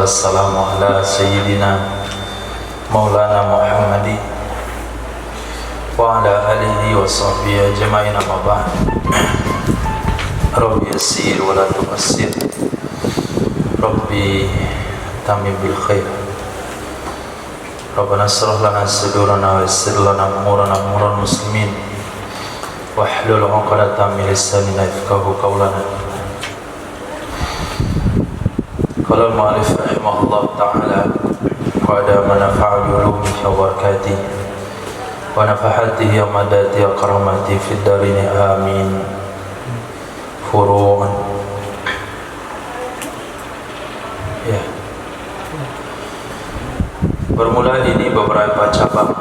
wassalamu ala sayyidina maulana Muhammadi wa ala alihi wa sahbihi ajma'in, amma ba'd. Rabbi yassir wa la tu'assir, Rabbi tamim bil khair. Rabbana shrah lana sudurana wa yassir lana umural muslimin wahlul 'uqdatam min lisanina yafqahu qawlana. Qala al-mu'allif rahimahullah ta'ala wa adama nafa'a bi ulumihi wa barakatihi wa nafahatihi wa madati wa karamati fid darini amin. Furu'an ya. Bermula ini beberapa cabang.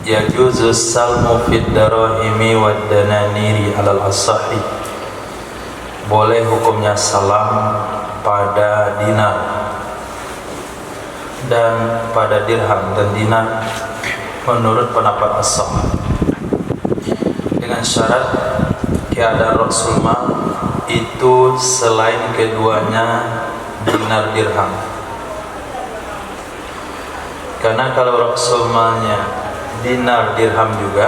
Yajuzu salmu fid darahimi wad dananiri alal asahi. Boleh hukumnya salam pada dinar dan pada dirham dan dinar menurut pendapat as-sah, dengan syarat keadaan Rasulullah itu selain keduanya dinar dirham. Karena kalau Rasulullah dinar dirham juga,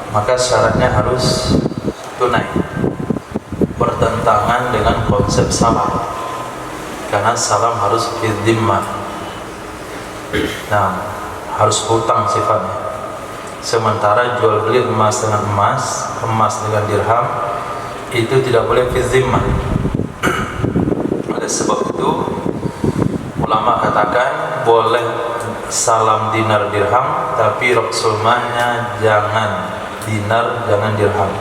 maka syaratnya harus tunai, bertentangan dengan konsep salam, karena salam harus bidzimmah. Nah, harus hutang sifatnya. Sementara jual beli emas dengan emas, emas dengan dirham, itu tidak boleh bidzimmah. Oleh sebab itu ulama katakan boleh salam dinar dirham, tapi Rasulullah jangan dinar, jangan dirham,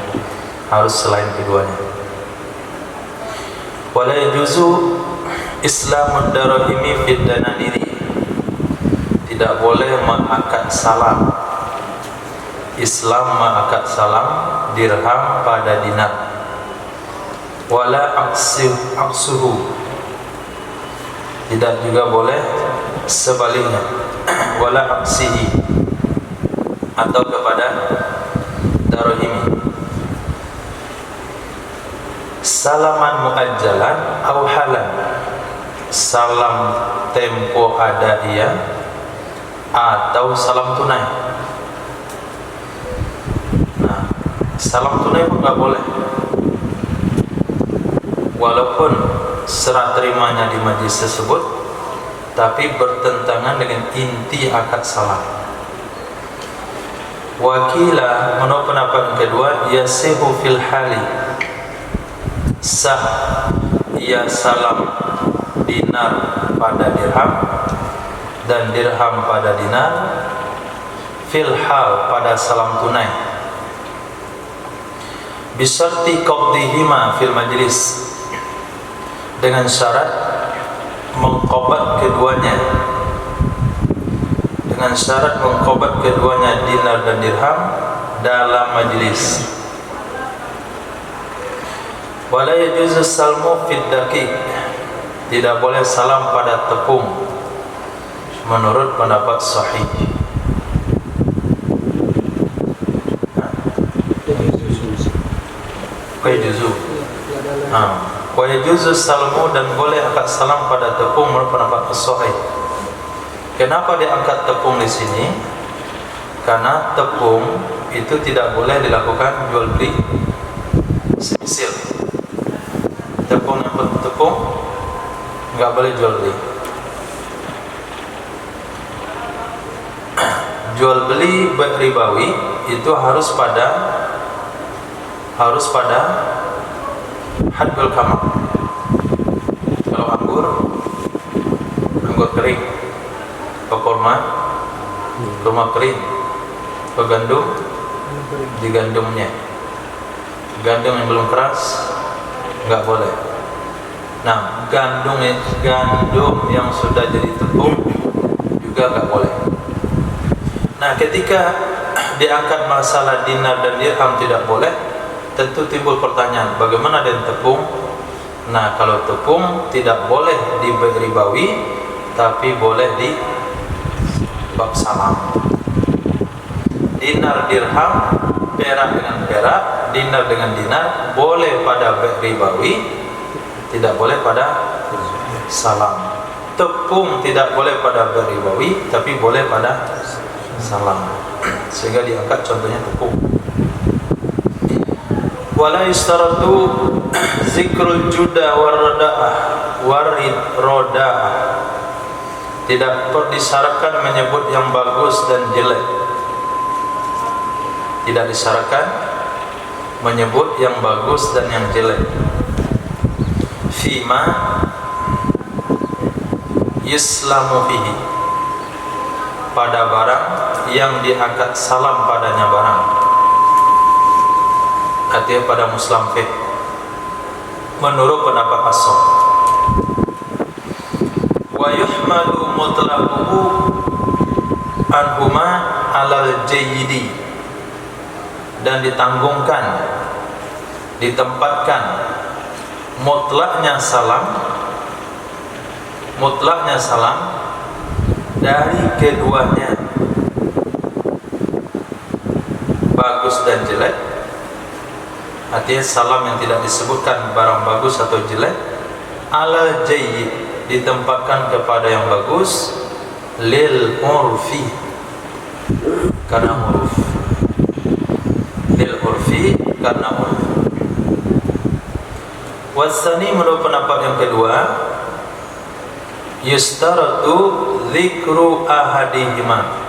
harus selain keduanya. Wala yajuzu islamud darahimi fid dananiri. Tidak boleh mengangkat salam, Islam mengangkat salam dirham pada dinar. Wala aksuhu, tidak juga boleh sebaliknya. Wala aksihi, atau kepada darahimi. Salaman muajjalan au halan, salam tempo hadiah atau salam tunai. Nah, salam tunai pun nggak boleh, walaupun serah terimanya di majlis tersebut, tapi bertentangan dengan inti akad salam. Wakila, menurut pendapat kedua, yasihu fil hali, sah ia salam dinar pada dirham dan dirham pada dinar, fil hal pada salam tunai, bisyarti qabdihima fil majlis, dengan syarat mengqabat keduanya, dengan syarat mengqabat keduanya dinar dan dirham dalam majlis. Wala yajuzu salmu fid daqiq, tidak boleh salam pada tepung menurut pendapat sahih. Wa yajuzu salmu, dan boleh angkat salam pada tepung menurut pendapat sahih. Kenapa diangkat tepung di sini? Karena tepung itu tidak boleh dilakukan jual beli semisal. Tepung yang bertepung nggak boleh jual beli. Jual beli ribawi itu harus pada hadul kamak. Kalau anggur kering, ke kurma kering, ke gandum di gandumnya. Gandum yang belum keras nggak boleh. Nah, gandum yang sudah jadi tepung juga nggak boleh. Nah, ketika diangkat masalah dinar dan dirham tidak boleh, tentu timbul pertanyaan, bagaimana dengan tepung? Nah, kalau tepung tidak boleh di ribawi, tapi boleh di bab salam. Dinar dirham, perak dengan perak, dinar dengan dinar boleh pada ribawi, tidak boleh pada salam. Tepung tidak boleh pada beribawi, tapi boleh pada salam. Sehingga diangkat contohnya tepung. Wala istaratu zikrul juda warid roda'ah. Tidak disyaratkan menyebut yang bagus dan jelek. Tidak disyaratkan menyebut yang bagus dan yang jelek. Fima yuslamu fihi, pada barang yang diangkat salam padanya barang. Artinya pada muslam fiqh menurut pendapat as-sahih. Wa yuhmalu mutlaquhu anhuma alal jayyidi, dan ditanggungkan, ditempatkan mutlaknya salam dari keduanya, bagus dan jelek. Artinya salam yang tidak disebutkan barang bagus atau jelek, ala jayyid, ditempatkan kepada yang bagus, lil urfi, karena uruf, lil urfi, karena uruf. Wasani, menurut pendapat yang kedua, yustaratu dzikru ahadihima,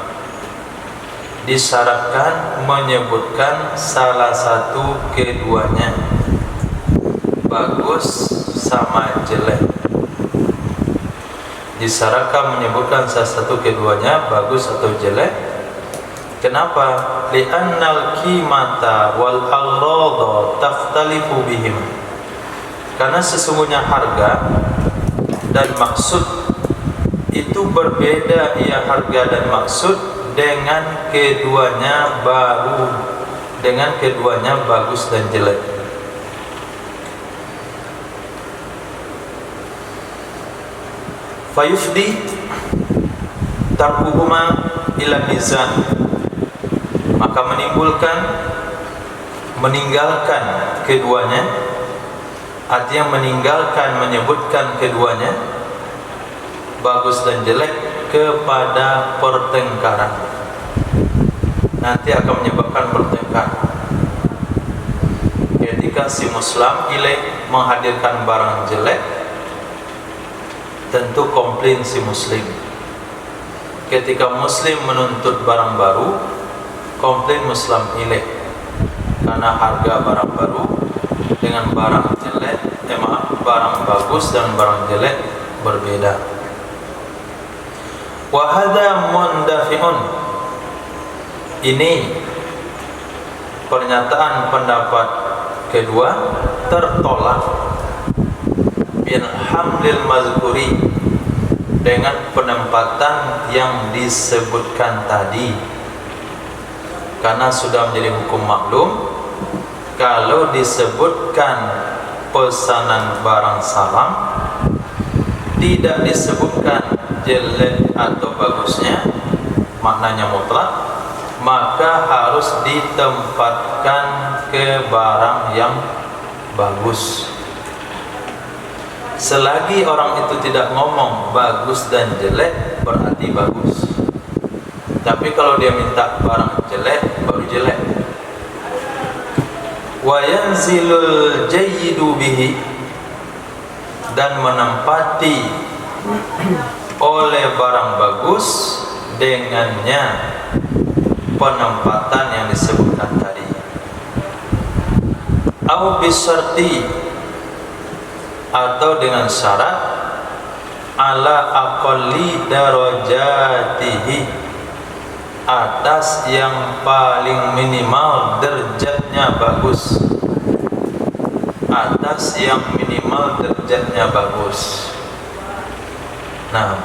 disyaratkan menyebutkan salah satu keduanya, bagus sama jelek. Disyaratkan menyebutkan salah satu keduanya, bagus atau jelek. Kenapa? Li'annal qimata wal aghrada takhtalifu bihim, karena sesungguhnya harga dan maksud itu berbeda, ya harga dan maksud dengan keduanya bagus dan jelek. Fayufdi tarkuhuma ila mizan, maka meninggalkan keduanya, artinya meninggalkan menyebutkan keduanya, bagus dan jelek, kepada pertengkaran. Nanti akan menyebabkan pertengkaran. Ketika si muslim ilaih menghadirkan barang jelek, tentu komplain si muslim. Ketika muslim menuntut barang baru, komplain muslim ilaih, karena harga barang baru dengan barang jelek, barang bagus dan barang jelek berbeda. Wa hadza mundafi'un, ini pernyataan pendapat kedua tertolak bil hamlil mazkuri, dengan penempatan yang disebutkan tadi, karena sudah menjadi hukum maklum kalau disebutkan pesanan barang salam tidak disebutkan jelek atau bagusnya, maknanya mutlak, maka harus ditempatkan ke barang yang bagus. Selagi orang itu tidak ngomong bagus dan jelek, berarti bagus. Tapi kalau dia minta barang jelek, baru jelek. Wa yanzilul jayyidu bihi, dan menempati oleh barang bagus dengannya penempatan yang disebutkan tadi. Au bisyarti, atau dengan syarat ala aqalli darajatihi, atas yang paling minimal derajatnya bagus, atas yang minimal derajatnya bagus. Nah,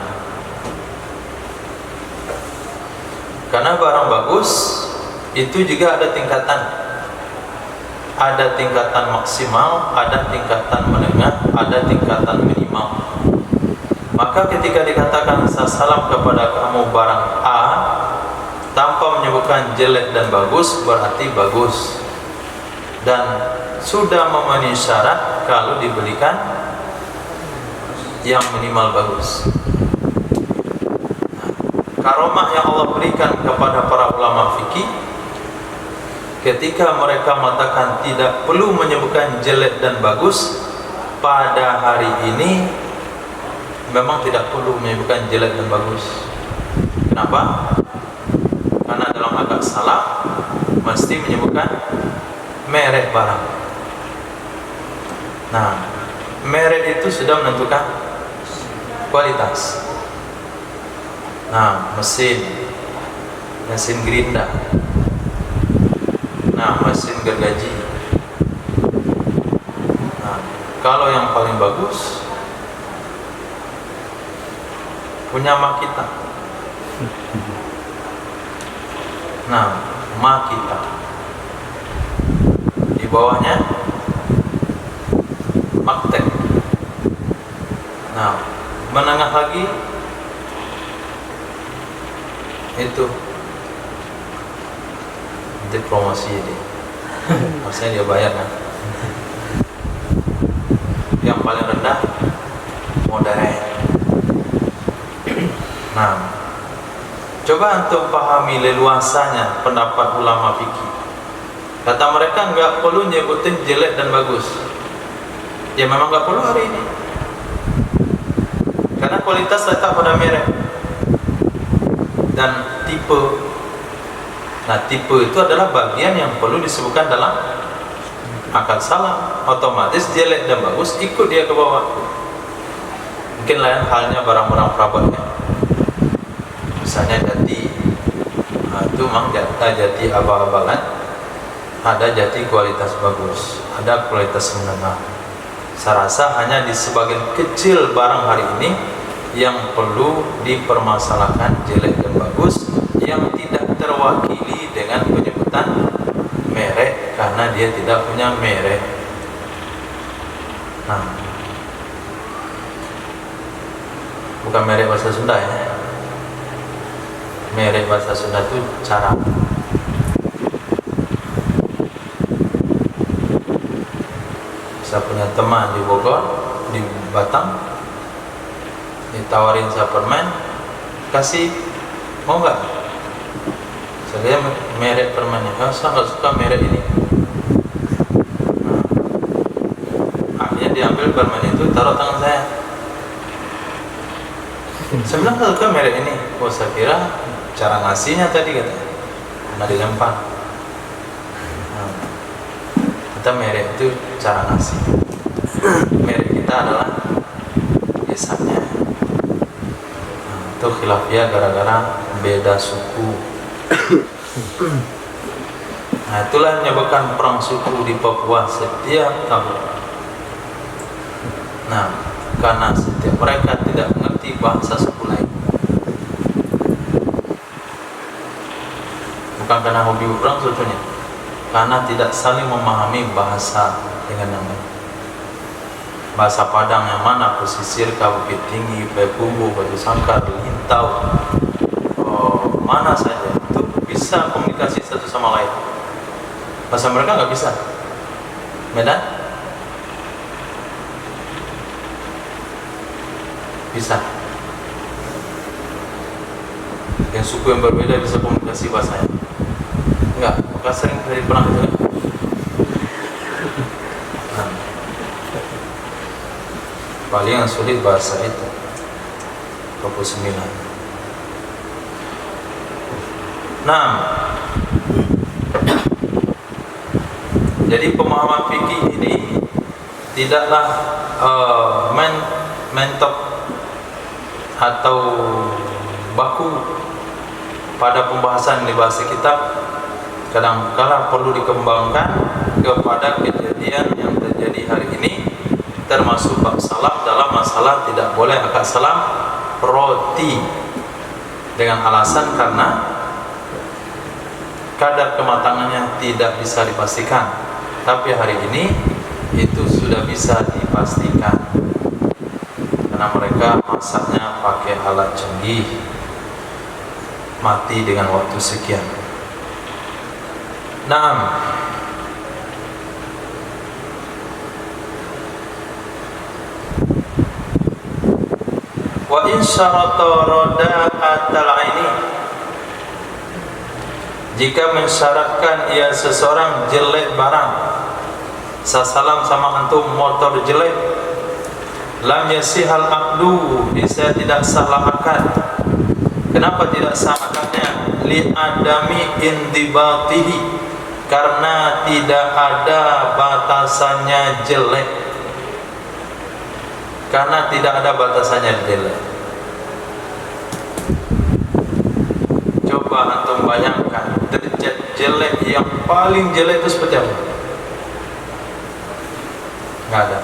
karena barang bagus itu juga ada tingkatan. Ada tingkatan maksimal, ada tingkatan menengah, ada tingkatan minimal. Maka ketika dikatakan salam kepada kamu barang A tanpa menyebutkan jelek dan bagus, berarti bagus dan sudah memenuhi syarat kalau dibelikan yang minimal bagus. Karomah yang Allah berikan kepada para ulama fikih, ketika mereka mengatakan tidak perlu menyebutkan jelek dan bagus, pada hari ini memang tidak perlu menyebutkan jelek dan bagus. Kenapa? Karena dalam agama salaf mesti menyebutkan merek barang. Nah, merek itu sudah menentukan kualitas. Nah, mesin gerinda, nah mesin gergaji. Nah, kalau yang paling bagus punya Makita. Nah, Makita. Di bawahnya Maktek. Nah, menengah lagi itu nanti promosi ini, maksudnya dia bayar kan. Yang paling rendah modern. Nah, coba untuk pahami leluasanya pendapat ulama fikih. Kata mereka nggak perlu nyebutin jelek dan bagus. Ya memang nggak perlu hari ini, karena kualitas letak pada merek dan tipe. Nah, tipe itu adalah bagian yang perlu disebutkan dalam akal salam. Otomatis jelek dan bagus ikut dia ke bawah. Mungkin lain halnya barang-barang perabotnya. Misalnya jati, nah, itu memang jati abal-abalan. Ada jati kualitas bagus, ada kualitas menengah. Saya rasa hanya di sebagian kecil barang hari ini yang perlu dipermasalahkan jelek dan bagus, yang tidak terwakili dengan penyebutan merek karena dia tidak punya merek. Nah, bukan merek bahasa Sunda ya. Merek bahasa Sunda itu cara. Saya punya teman di Bogor, di Batam, ditawarin saya permen, kasih, mau nggak? Saya merek permennya, saya nggak suka merek ini. Nah, akhirnya diambil permen itu, taruh tangan saya. Saya bilang nggak suka merek ini. Oh, saya kira cara ngasihnya tadi katanya, karena dilempar. Nah, kita merek itu cara ngasih. Merek kita adalah lisannya. Itu khilafiyah gara-gara beda suku. Nah, itulah yang menyebabkan perang suku di Papua setiap tahun. Nah, karena setiap mereka tidak mengerti bahasa suku lain. Bukan karena hobi perang sebetulnya, karena tidak saling memahami bahasa dengan yang lain. Bahasa Padang yang mana, pesisir, Bukit Tinggi, Payakumbuh, Batu Sangkar, Lintau, mana saja itu bisa komunikasi satu sama lain. Bahasa mereka nggak bisa. Medan bisa. Yang suku yang berbeda bisa komunikasi bahasanya. Enggak, maka sering terjadi perang itu. Nah, paling yang sulit bahasa itu 29. Nah, jadi pemahaman fikih ini tidaklah mentok atau baku pada pembahasan di bahasa kitab. Kadang-kala perlu dikembangkan kepada kejadian yang terjadi hari ini, termasuk bab salaf dalam masalah tidak boleh akad salam roti, dengan alasan karena kadar kematangannya tidak bisa dipastikan. Tapi hari ini itu sudah bisa dipastikan karena mereka masaknya pakai alat canggih, mati dengan waktu sekian. Nah, Wa in syarata rada'atal aini, jika mensyaratkan ia seseorang jelek barang, sasalam sama antum motor jelek, lam yasihal aqdu, bisa tidak salah akad. Kenapa tidak sah akadnya? Li adami indibatihi, karena tidak ada batasannya jelek. Karena tidak ada batasannya jelek. Coba antum bayangkan derajat jelek yang paling jelek itu seperti apa? Nggak ada.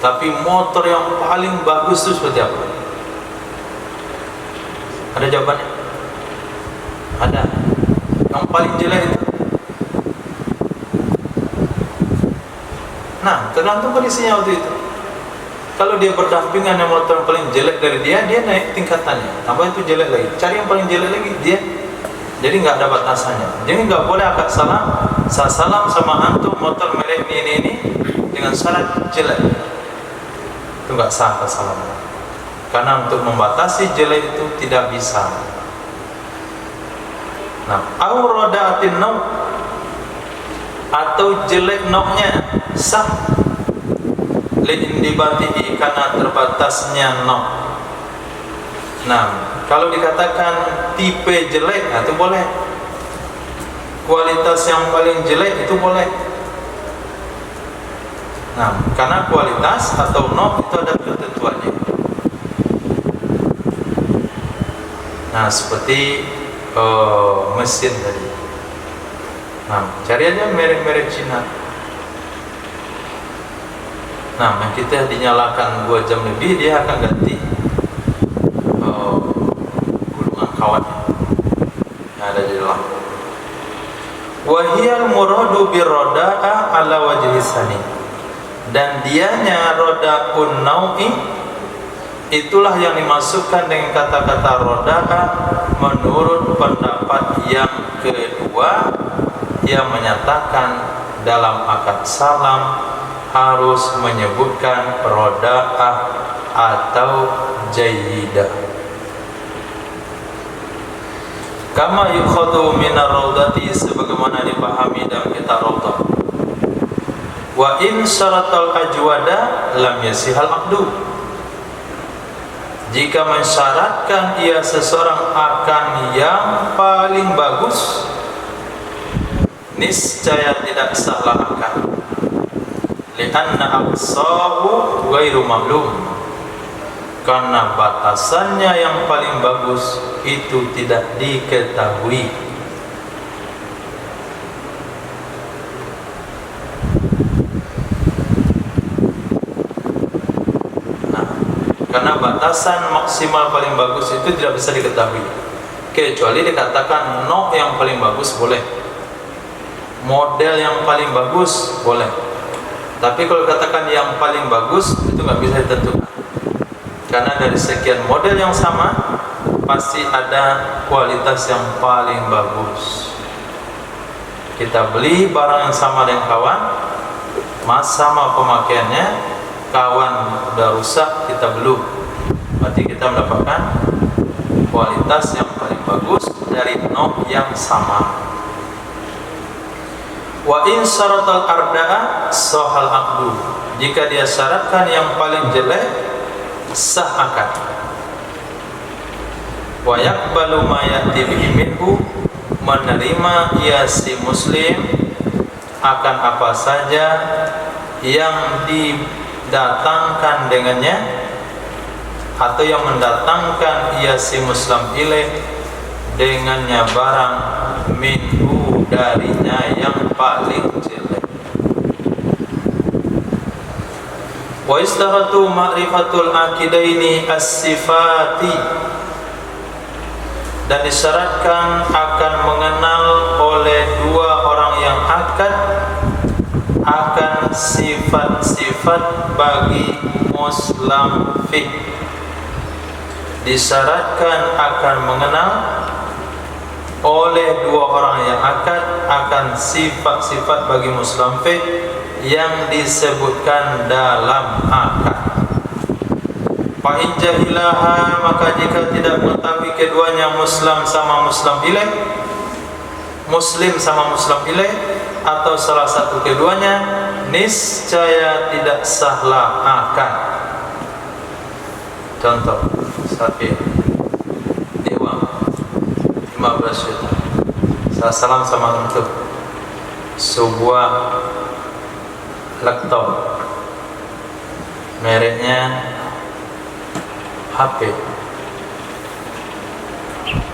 Tapi motor yang paling bagus itu seperti apa? Ada jawabannya? Ada. Yang paling jelek itu. Nah, tergantung kondisinya waktu itu. Kalau dia berdampingan dengan motor yang paling jelek dari dia naik tingkatannya. Tambah itu jelek lagi. Cari yang paling jelek lagi, dia. Jadi nggak ada batasannya. Jadi nggak boleh akad salam. Saya salam sama antum motor merek ini dengan syarat jelek. Itu nggak sah akad salam. Karena untuk membatasi jelek itu tidak bisa. Nah, auradaatin nau, atau jelek naunya sah. Li'indibatihi, karena terbatasnya no. Nah, kalau dikatakan tipe jelek, itu boleh. Kualitas yang paling jelek itu boleh. Nah, karena kualitas atau no itu ada ketentuannya. Nah, seperti mesin tadi. Nah, cari aja merek-merek Cina. Nah, yang kita dinyalakan 2 jam lebih, dia akan ganti gulungan kawannya. Nah, ada di dalam. Wahiyal muradu birroda'a ala wajhi sani, dan dianya roda'un nau'i, itulah yang dimasukkan dengan kata-kata roda'a menurut pendapat yang kedua, yang menyatakan dalam akad salam harus menyebutkan roda'ah atau jayyidah. Kama yukhadu minar raudati, sebagaimana dipahami dalam kitab Raudah. Wa in syaratal ajwada lam yasihal aqdu, jika mensyaratkan ia seseorang akan yang paling bagus, niscaya tidak salah akad. Lianna aqsahu ghairu ma'lum, karena batasannya yang paling bagus itu tidak diketahui. Nah, karena batasan maksimal paling bagus itu tidak bisa diketahui, kecuali dikatakan no yang paling bagus boleh, model yang paling bagus boleh. Tapi kalau katakan yang paling bagus itu nggak bisa ditentukan, karena dari sekian model yang sama pasti ada kualitas yang paling bagus. Kita beli barang yang sama dengan kawan, sama pemakaiannya, kawan udah rusak, kita belum, berarti kita mendapatkan kualitas yang paling bagus dari no yang sama. Wa in syaratal arda'a sahal aqdu, jika dia syaratkan yang paling jelek, sah akad. Wa yaqbalu ma ya'ti bihi minhu, menerima ia si muslim akan apa saja yang didatangkan dengannya, atau yang mendatangkan ia si muslim ilaih dengannya barang minhu, darinya yang paling jelek. Wa istaratu ma'rifatul aqidaini as-sifati, dan disyaratkan akan mengenal oleh dua orang yang akad akan sifat-sifat bagi muslim fiqh. Disyaratkan akan mengenal oleh dua orang yang akan sifat-sifat bagi muslim fiqh yang disebutkan dalam akad. Fa in jahilaha, maka jika tidak mengetahui keduanya, muslim sama muslim ilaih, muslim sama muslim ilaih, atau salah satu keduanya, niscaya tidak sahlah akan. Contoh, Safir dewa 15 juta, saya salam sama untuk sebuah laptop mereknya HP,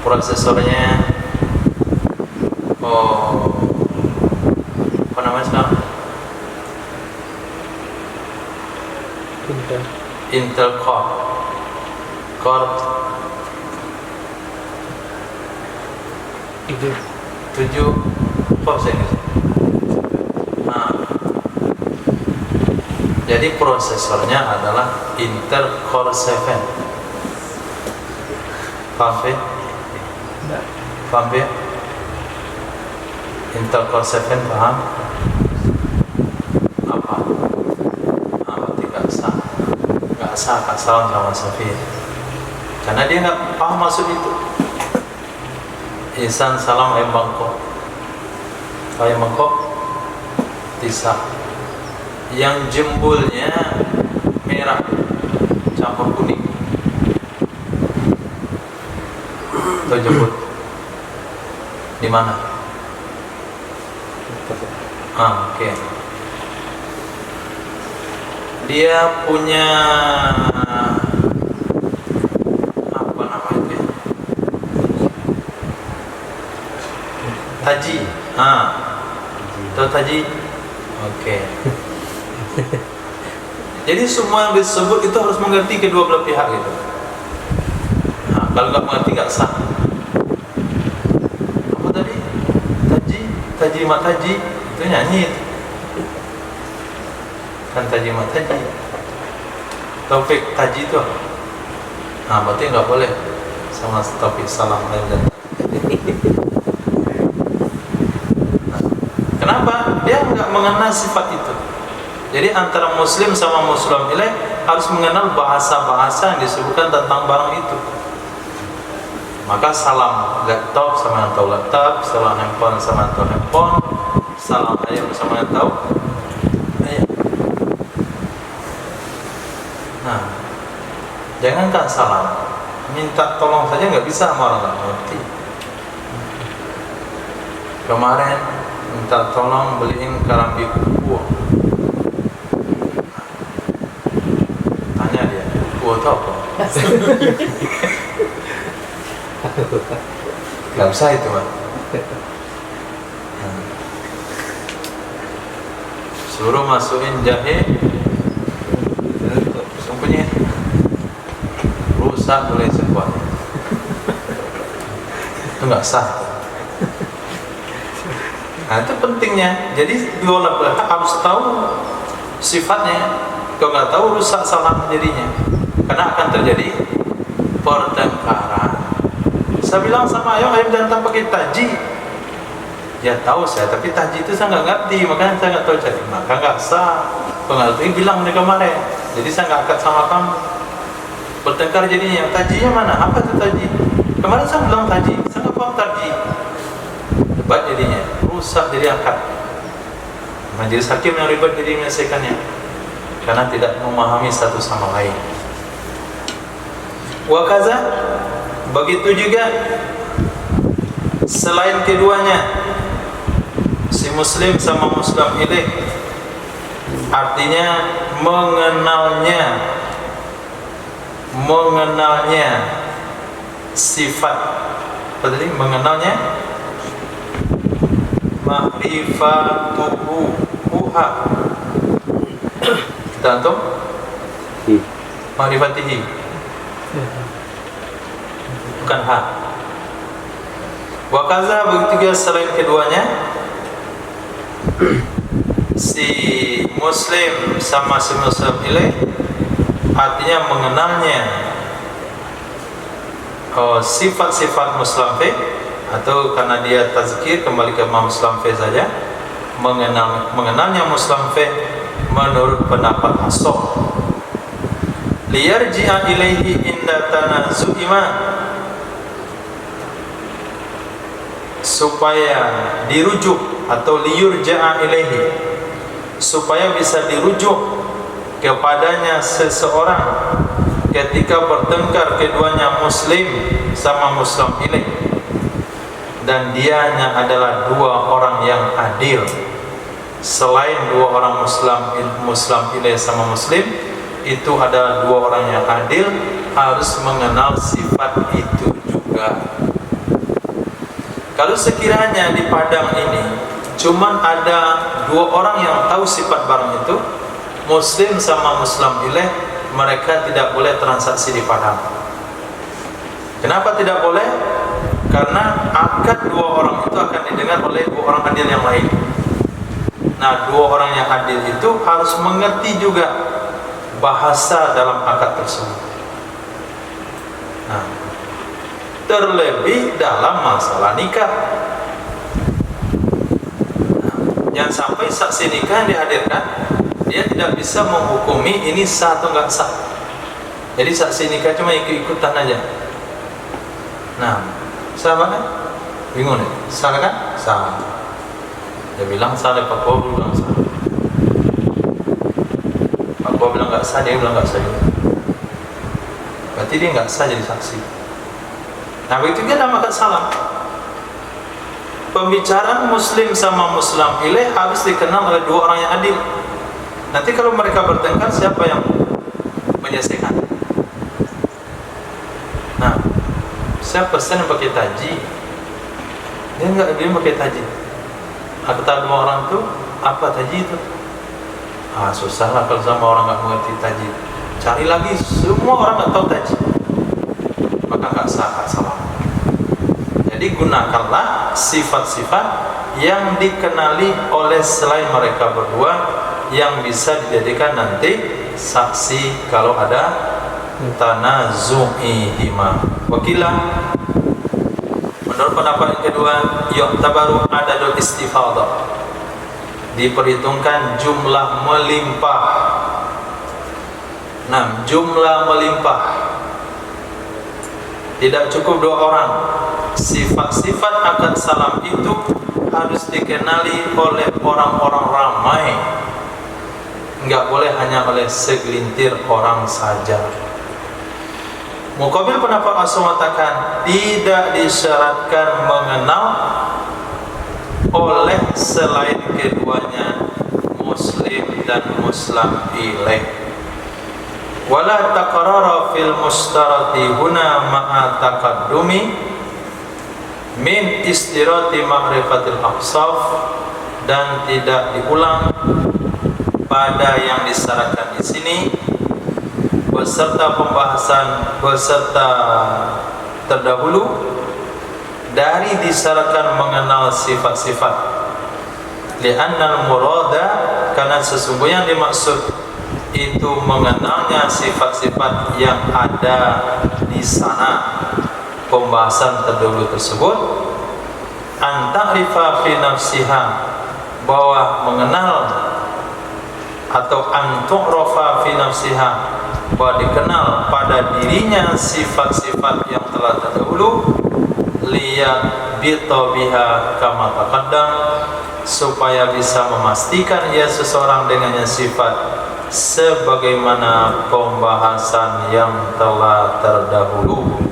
prosesornya apa namanya sekarang? Intel Core 7 nah, jadi prosesornya adalah Intel Core 7. Paham ya? Paham ya? Intel Core 7 paham? Apa? Berarti gak sah Kak salam sama Safir, karena dia gak paham maksud itu. Ihsan salam ayam Bangkok, ayam Bangkok Tisa, yang jembulnya merah campur kuning, atau jembul di mana? Oke. Dia punya apa namanya? Taji. Tahu taji? Oke. Jadi semua yang disebut itu harus mengerti kedua belah pihak gitu. Nah, kalau nggak mengerti nggak sah. Apa tadi? Taji mataji itu nyanyi. Kan taji mataji. Taufik taji itu. Nah, berarti nggak boleh sama Taufik salam dan. Kenapa? Dia nggak mengenal sifat itu. Jadi antara muslim sama muslim ilaih harus mengenal bahasa-bahasa yang disebutkan tentang barang itu. Maka salam laptop sama yang tahu laptop, salam handphone sama yang tahu handphone, salam ayam sama yang tahu ayam. Nah, jangankan salam, minta tolong saja nggak bisa sama orang nggak ngerti. Kemarin minta tolong beliin karambi kuku. Tanya dia, kuku itu apa? Gak usah itu Pak. Suruh masukin jahe, sumpunya rusak boleh sekuat. Itu gak sah. Nah itu pentingnya. Jadi dua belah harus tahu sifatnya. Kalau nggak tahu rusak salah jadinya. Karena akan terjadi pertengkaran. Saya bilang sama ayam jangan pakai taji. Ya tahu saya, tapi taji itu saya nggak ngerti, makanya saya nggak tahu cari. Maka nggak sah. Pengerti bilang mereka kemarin. Jadi saya nggak akad sama kamu. Bertengkar jadinya. Tajinya mana? Apa itu taji? Kemarin saya bilang taji, saya nggak paham taji. Debat jadinya, rusak jadi akad. Majelis hakim yang ribet jadi menyelesaikannya karena tidak memahami satu sama lain. Wakaza, begitu juga selain keduanya, si muslim sama muslim ilaih, artinya mengenalnya sifat. Apa tadi? Mengenalnya ma'rifatuhu uha. Kita antum? Ma'rifatihi. Bukan ha. Wa kaza, begitu juga selain keduanya, si muslim sama si muslim ilaih, artinya mengenalnya sifat-sifat muslim fi, atau karena dia tazkir kembali ke muslim fi saja, mengenalnya muslim fi menurut pendapat asok liyarji'a ilaihi inda tanazu'ima, supaya dirujuk, atau liyurja'a ilaihi, supaya bisa dirujuk kepadanya seseorang ketika bertengkar keduanya muslim sama muslim ilaih, dan dianya adalah dua orang yang adil. Selain dua orang muslim ilaih sama muslim, itu adalah dua orang yang adil, harus mengenal sifat itu juga. Kalau sekiranya di padang ini cuman ada dua orang yang tahu sifat barang itu, muslim sama muslim ilaih, mereka tidak boleh transaksi di padang. Kenapa tidak boleh? Karena akad dua orang itu akan didengar oleh dua orang adil yang lain. Nah, dua orang yang adil itu harus mengerti juga bahasa dalam akad tersebut. Nah, terlebih dalam masalah nikah. Nah, jangan sampai saksi nikah yang dihadirkan, dia tidak bisa menghukumi ini sah atau enggak sah. Jadi saksi nikah cuma ikut-ikutan aja. Nah, sah kan? Bingung nih, sah kan? Sah. Dia bilang sah, Pak Bob bilang sah. Pak Bob bilang enggak sah, dia bilang enggak sah juga. Berarti dia enggak sah jadi saksi. Nah, begitu dia namakan salam. Pembicaraan muslim sama muslim ilaih harus dikenal oleh dua orang yang adil. Nanti kalau mereka bertengkar, siapa yang menyelesaikan? Nah, saya pesan yang pakai taji, dia pakai taji. Kata dua orang itu, apa taji itu? Susah lah kalau sama orang nggak mengerti taji. Cari lagi, semua orang nggak tahu taji, maka nggak sah salam. Jadi gunakanlah sifat-sifat yang dikenali oleh selain mereka berdua, yang bisa dijadikan nanti saksi kalau ada tanazu'ihima. Wakilah, menurut pendapat yang kedua, yu'tabaru adadul istifadah, diperhitungkan jumlah melimpah. Nah, jumlah melimpah, tidak cukup dua orang. Sifat-sifat akad salam itu harus dikenali oleh orang-orang ramai, enggak boleh hanya oleh segelintir orang saja. Muqabil pendapat Rasul mengatakan tidak disyaratkan mengenal oleh selain keduanya muslim dan muslim ilaih. Wala taqarrara fil mustarati huna ma'a taqaddumi min istirati ma'rifatil aqsaf, dan tidak diulang pada yang disyaratkan di sini beserta pembahasan beserta terdahulu dari disyaratkan mengenal sifat-sifat. Li'annal murada, karena sesungguhnya yang dimaksud itu mengenalnya sifat-sifat yang ada di sana pembahasan terdahulu tersebut. Anta'rifa fi nafsiha, bahwa mengenal atau antu'rafa fi nafsiha, bahwa dikenal pada dirinya sifat-sifat yang telah terdahulu. Liyat bitabiha kama taqaddam, supaya bisa memastikan ia seseorang dengannya sifat sebagaimana pembahasan yang telah terdahulu.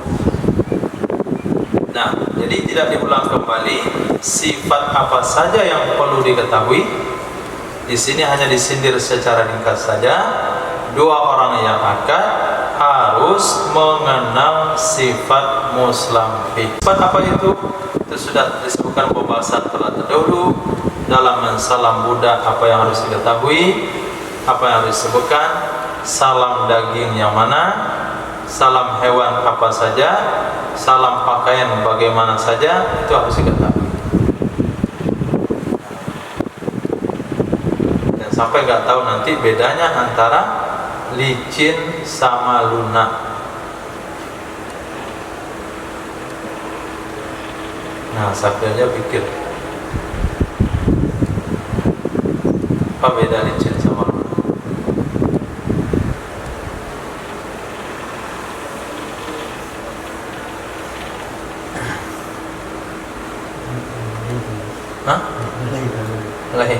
Nah, jadi tidak diulang kembali sifat apa saja yang perlu diketahui. Di sini hanya disindir secara ringkas saja. Dua orang yang akad harus mengenal sifat muslim. Sifat apa itu? Itu sudah disebutkan pembahasan telah terdahulu. Dalam mensalam budak, apa yang harus diketahui, apa yang harus disebutkan, salam daging yang mana, salam hewan apa saja, salam pakaian bagaimana saja, itu harus diketahui. Dan sampai nggak tahu nanti bedanya antara licin sama lunak. Nah, sampai aja pikir, apa beda licin sama lunak? Hah? Lahi.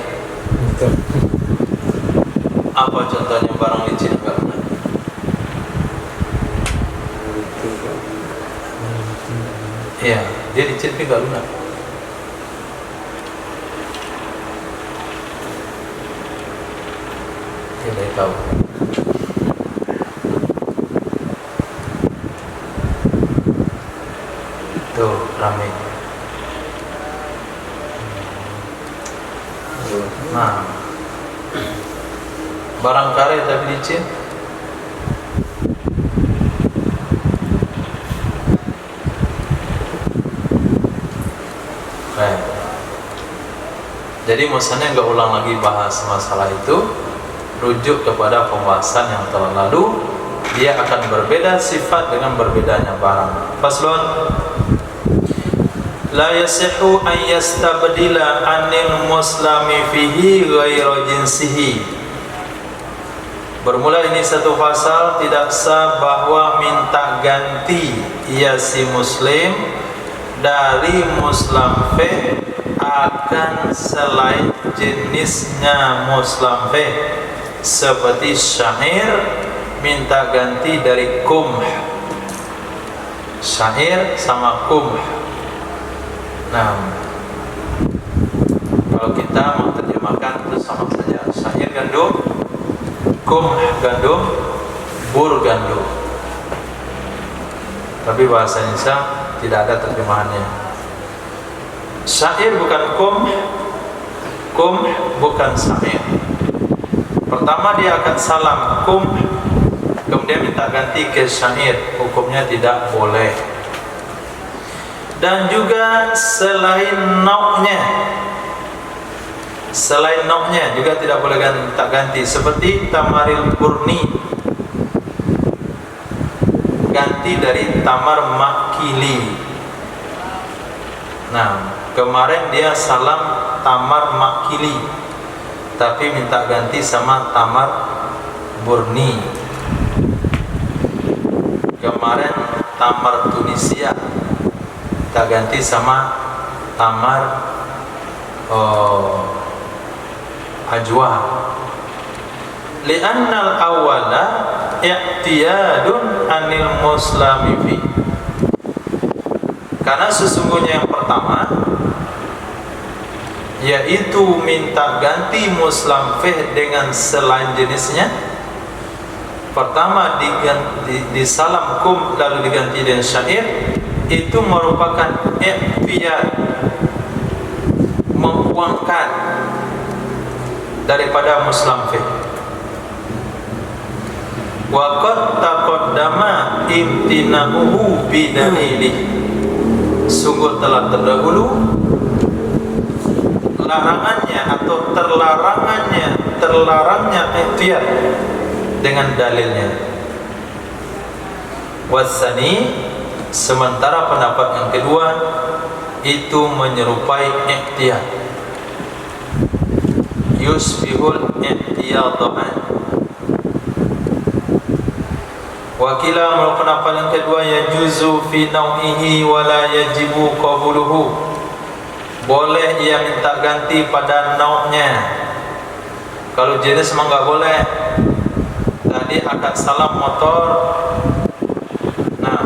Apa contohnya barang licin enggak lunak? Iya, dia licin tapi enggak lunak. Tidak tahu. Tuh ramai. Nah, barang karet tapi licin. Baik. Jadi maksudnya nggak ulang lagi bahas masalah itu, rujuk kepada pembahasan yang telah lalu. Dia akan berbeda sifat dengan berbedanya barang. Faslun. La yasihu an yastabdila anil muslimi fihi ghairu jinsihi. Bermula ini satu pasal, tidak sah bahwa minta ganti ia si muslim dari muslim fe akan selain jenisnya muslim fe, seperti syair minta ganti dari kumh. Syair sama kumh. Nah, kalau kita mau terjemahkan itu sama saja. Syair gandum, kumh gandum, bur gandum. Tapi bahasa Indonesia tidak ada terjemahannya. Syair bukan kumh, kumh bukan syair. Pertama dia akan salam kumh, kemudian minta ganti ke syair, hukumnya tidak boleh. Dan juga selain nauknya juga tidak boleh ganti, seperti tamaril burni, ganti dari tamar makili. Nah, kemarin dia salam tamar makili, tapi minta ganti sama tamar burni. Kemarin tamar Tunisia, kita ganti sama tamar ajwa. Li'annal awwala i'tiyadun anil muslimi fi. Karena sesungguhnya yang pertama yaitu minta ganti muslim fi dengan selain jenisnya. Pertama di salam kum lalu diganti dengan syair, itu merupakan i'tiyad, membuangkan daripada muslim fi. Wa qad taqaddama imtinahu bidalili. Sungguh telah terdahulu larangannya atau terlarangnya i'tiyad dengan dalilnya. Wasani, sementara pendapat yang kedua itu menyerupai i'tiyad, yusbihul i'tiyadhan. Wakila menurut pendapat yang kedua yajuzu fi nau'ihi wa la yajibu qabuluhu. Boleh ia minta ganti pada nauknya. Kalau jenis memang enggak boleh. Tadi akad salam motor, nah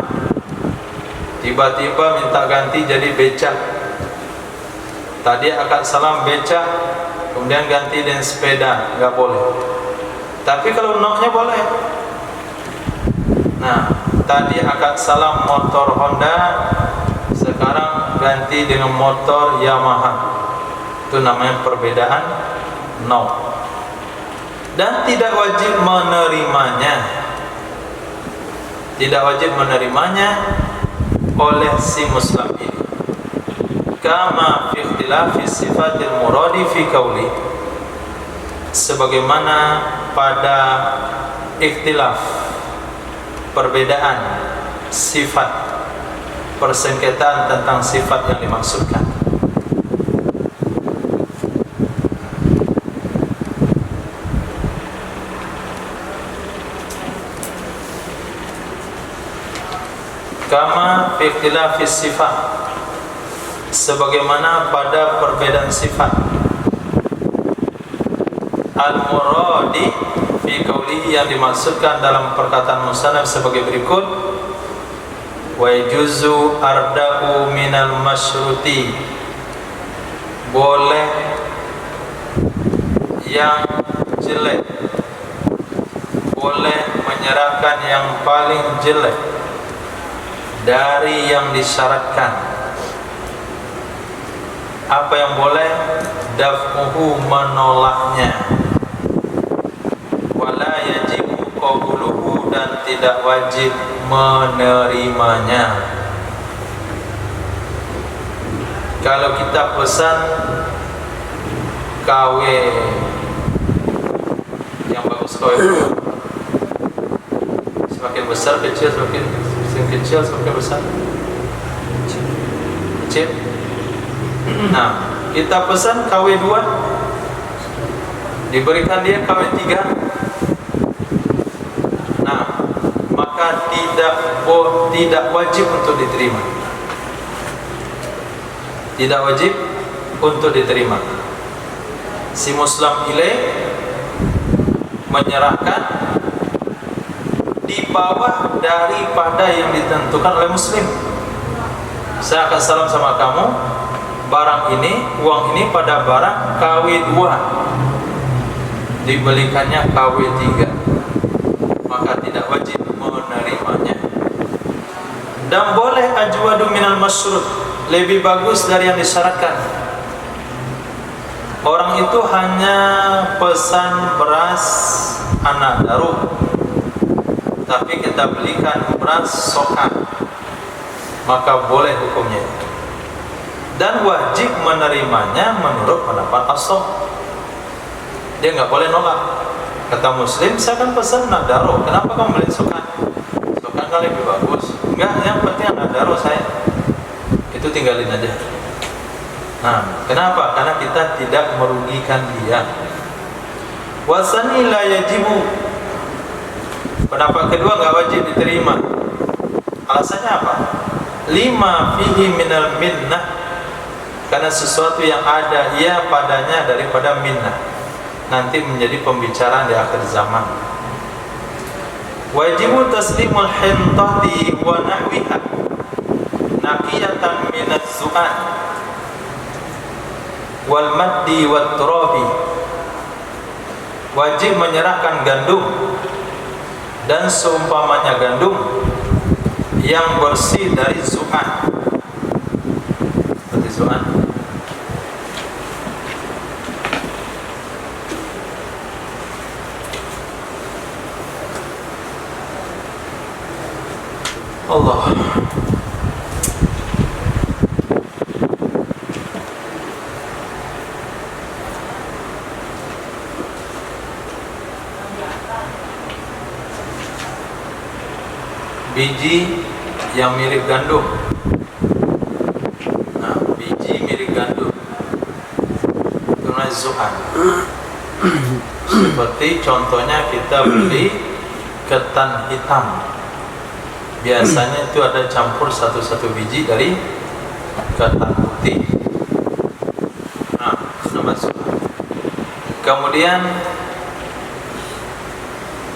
tiba-tiba minta ganti jadi becak. Tadi akad salam becak, kemudian ganti dengan sepeda, enggak boleh. Tapi kalau nauknya boleh. Nah, tadi akad salam motor Honda, sekarang ganti dengan motor Yamaha. Itu namanya perbedaan nauk. Dan tidak wajib menerimanya. Tidak wajib menerimanya oleh si muslim ini. Kama fi ikhtilafi sifatil muradi fi qauli. Sebagaimana pada ikhtilaf, perbedaan sifat, persengketaan tentang sifat yang dimaksudkan. Kama fi ikhtilafis sifat, sebagaimana pada perbedaan sifat. Al-muradi fi qawlihi, yang dimaksudkan dalam perkataan musannaf sebagai berikut: wa yajuzu arda'u minal masyruti, boleh yang jelek, boleh menyerahkan yang paling jelek dari yang disyaratkan. Apa yang boleh? Daf'uhu, menolaknya. Wala yajibu qabuluhu, dan tidak wajib menerimanya. Kalau kita pesan KW yang bagus, KW semakin besar kecil, semakin kecil semakin besar kecil. Nah, kita pesan KW 2, diberikan dia KW 3. Nah, maka tidak wajib untuk diterima. Tidak wajib untuk diterima. Si muslim ilaih menyerahkan di bawah daripada yang ditentukan oleh muslim. Saya akan salam sama kamu, barang ini, uang ini pada barang KW 2, dibelikannya KW 3, maka tidak wajib menerimanya. Dan boleh ajwadu minal masyrut, lebih bagus dari yang disyaratkan. Orang itu hanya pesan beras anak daru, tapi kita belikan beras sokan, maka boleh hukumnya. Dan wajib menerimanya menurut pendapat ashab. Dia nggak boleh nolak. Kata muslim, saya kan pesan nadaro, kenapa kamu beli sokan? Sokan kan lebih bagus. Enggak, yang penting nadaro saya. Itu tinggalin aja. Nah, kenapa? Karena kita tidak merugikan dia. Wasani la yajibu, pendapat kedua nggak wajib diterima. Alasannya apa? Lima fihi minal minnah, karena sesuatu yang ada ia padanya daripada minnah, nanti menjadi pembicaraan di akhir zaman. Wajibu taslimul hintati wa nahwiha naqiyatan minaz zu'an wal maddi wat turabi. Wajib menyerahkan gandum dan seumpamanya gandum yang bersih dari zu'an. Seperti zu'an. Allah. Biji yang mirip gandum. Nah, biji mirip gandum itu namanya zu'an. Seperti contohnya kita beli ketan hitam, biasanya itu ada campur satu-satu biji dari ketan putih. Nah, nama zu'an. Kemudian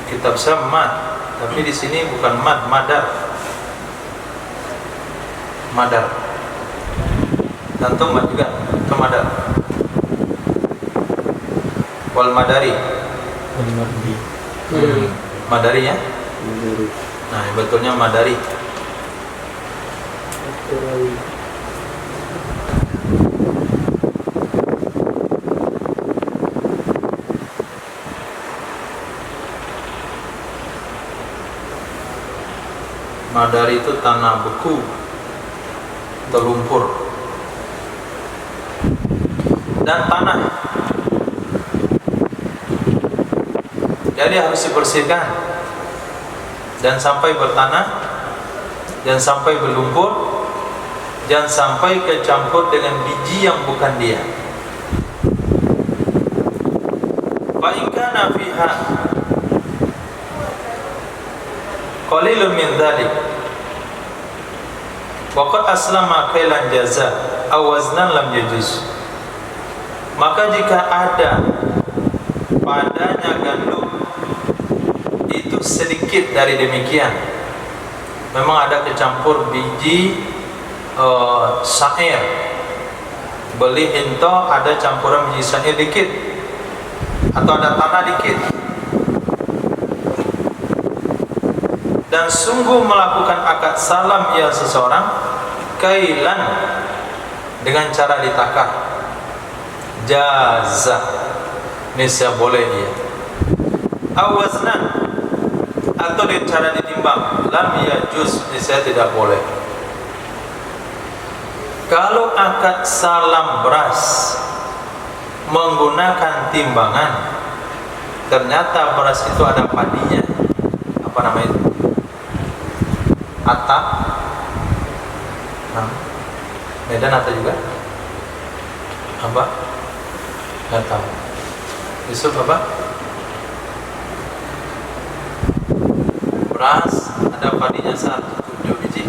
kitab Samad, tapi di sini bukan madar. Madar. Tentu juga itu madar. Wal madari. Madari ya? Nah, betulnya madari. Madari itu tanah beku atau lumpur dan tanah, jadi harus dibersihkan dan sampai bertanah, dan sampai berlumpur, dan sampai kecampur dengan biji yang bukan dia. Fa in kana fiha qalilun min dzalik waqad aslama kailan jaza, aw waznan lam yajuz. Maka jika ada padanya gandum itu sedikit dari demikian, memang ada kecampur biji syair, beli into ada campuran biji syair dikit atau ada tanah dikit, dan sungguh melakukan akad salam ia seseorang kailan dengan cara ditakar, jaza nisya boleh dia, awaznan atau dengan cara ditimbang, lam yajuz nisya tidak boleh. Kalau akad salam beras menggunakan timbangan, ternyata beras itu ada padinya, apa namanya itu? Atta, Medan Atta juga? Apa? Nggak tahu. Yusuf apa? Beras ada padinya 7 biji.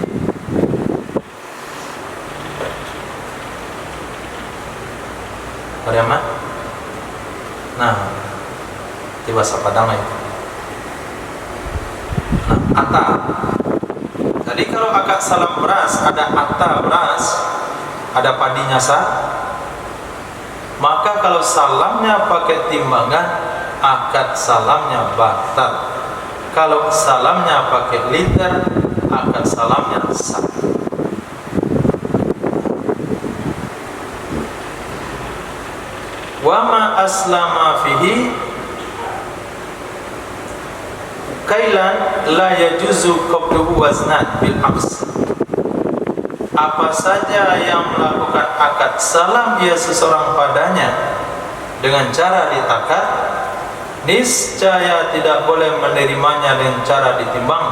Mariama? Nah, di bahasa Padang itu. Nah, atta. Jadi kalau akad salam beras ada atta beras, ada padinya maka kalau salamnya pakai timbangan, akad salamnya batal. Kalau salamnya pakai liter, akad salamnya sah. Wa ma aslama fihi kailan la yajuzu qabluhu waznan bil aqs. Apa saja yang melakukan akad salam ia seseorang padanya dengan cara ditakar, niscaya tidak boleh menerimanya dengan cara ditimbang.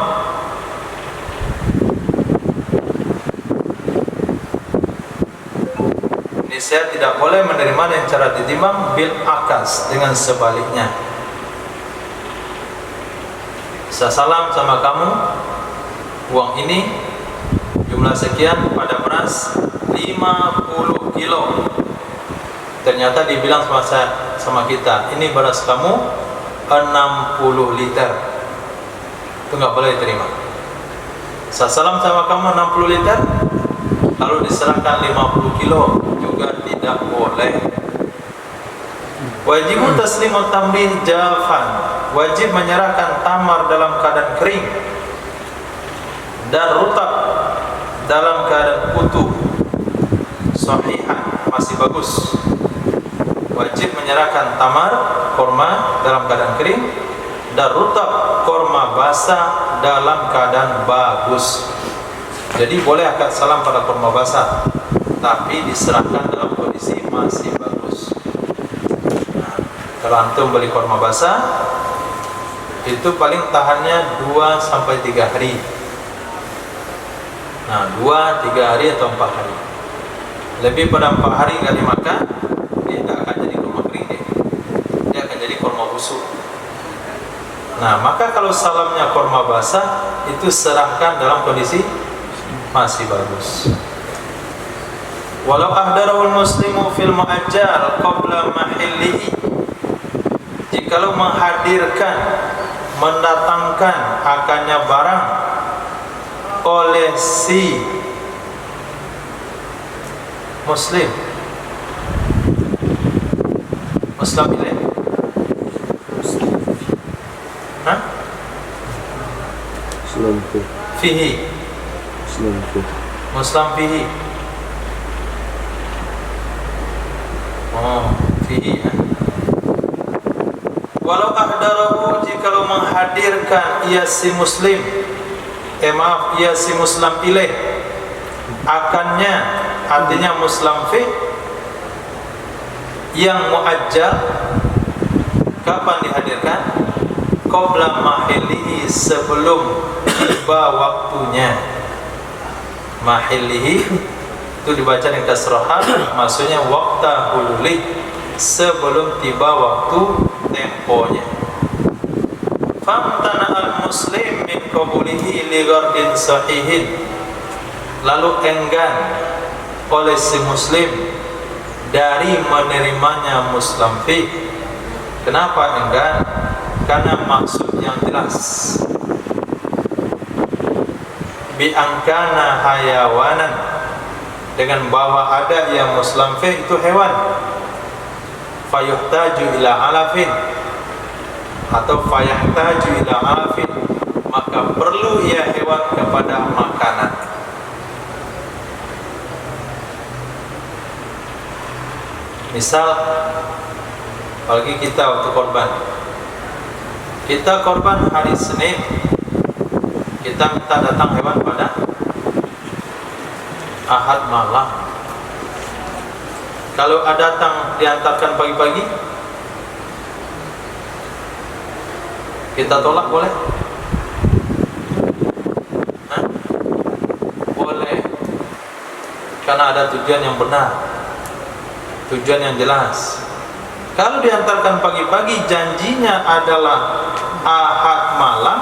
Niscaya tidak boleh menerima dengan cara ditimbang bil akas, dengan sebaliknya. Saya salam sama kamu, uang ini jumlah sekian pada beras 50 kilo. Ternyata dibilang sama kita, ini beras kamu 60 liter. Itu nggak boleh diterima. Saya salam sama kamu 60 liter, lalu diserahkan 50 kilo, juga tidak boleh. Wajib taslimu tamrin jafan, wajib menyerahkan tamar dalam keadaan kering dan rutab dalam keadaan utuh, sahihan, masih bagus. Wajib menyerahkan tamar korma dalam keadaan kering dan rutab korma basah dalam keadaan bagus. Jadi boleh akad salam pada korma basah, tapi diserahkan dalam kondisi masih bagus. Nah, kalau antum beli korma basah, itu paling tahannya 2-3 hari. Nah, 2-3 hari atau 4 hari. Lebih pada 4 hari nggak dimakan, dia nggak akan jadi korma kering deh. Dia akan jadi korma busuk. Nah, maka kalau salamnya korma basah, itu serahkan dalam kondisi masih bagus. Walau ahdarul muslimu fil mu'ajjal qabla mahillihi, jikalau menghadirkan, mendatangkan akannya barang oleh si muslim, muslim ini, fihi, muslim fihi, fihi. Walau ahdarahu, jikalau menghadirkan ia si muslim, ia si muslim ilaih akannya, artinya muslim fi yang muajjal, kapan dihadirkan? Qabla mahillihi, sebelum tiba waktunya. Mahillihi itu dibaca dengan kasrahan, maksudnya waqta hululi, sebelum tiba waktu temponya. Famtana al-muslim min qabulihi li ghardin sahihin, lalu enggan oleh si muslim dari menerimanya muslim fi. Kenapa enggan? Karena maksud yang jelas. Bi angkana hayawanan, dengan bahwa ada yang muslim fi itu hewan. Fayuhtaju ila alafin, atau fayahtaju ila alafin, maka perlu ia hewan kepada makanan. Misal, apalagi kita waktu korban, kita korban hari Senin, kita minta datang hewan pada Ahad malam. Kalau ada datang diantarkan pagi-pagi, kita tolak boleh? Hah? Boleh, karena ada tujuan yang benar, tujuan yang jelas. Kalau diantarkan pagi-pagi, janjinya adalah Ahad malam,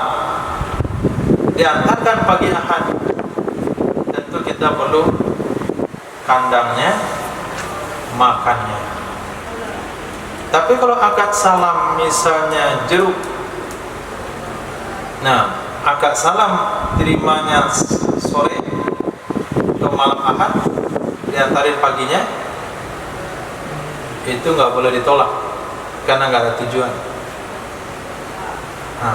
diantarkan pagi Ahad, tentu kita perlu kandangnya, makannya. Tapi kalau akad salam misalnya jeruk, nah akad salam terimanya sore atau malam Ahad, diantarin paginya, itu nggak boleh ditolak karena nggak ada tujuan. Nah,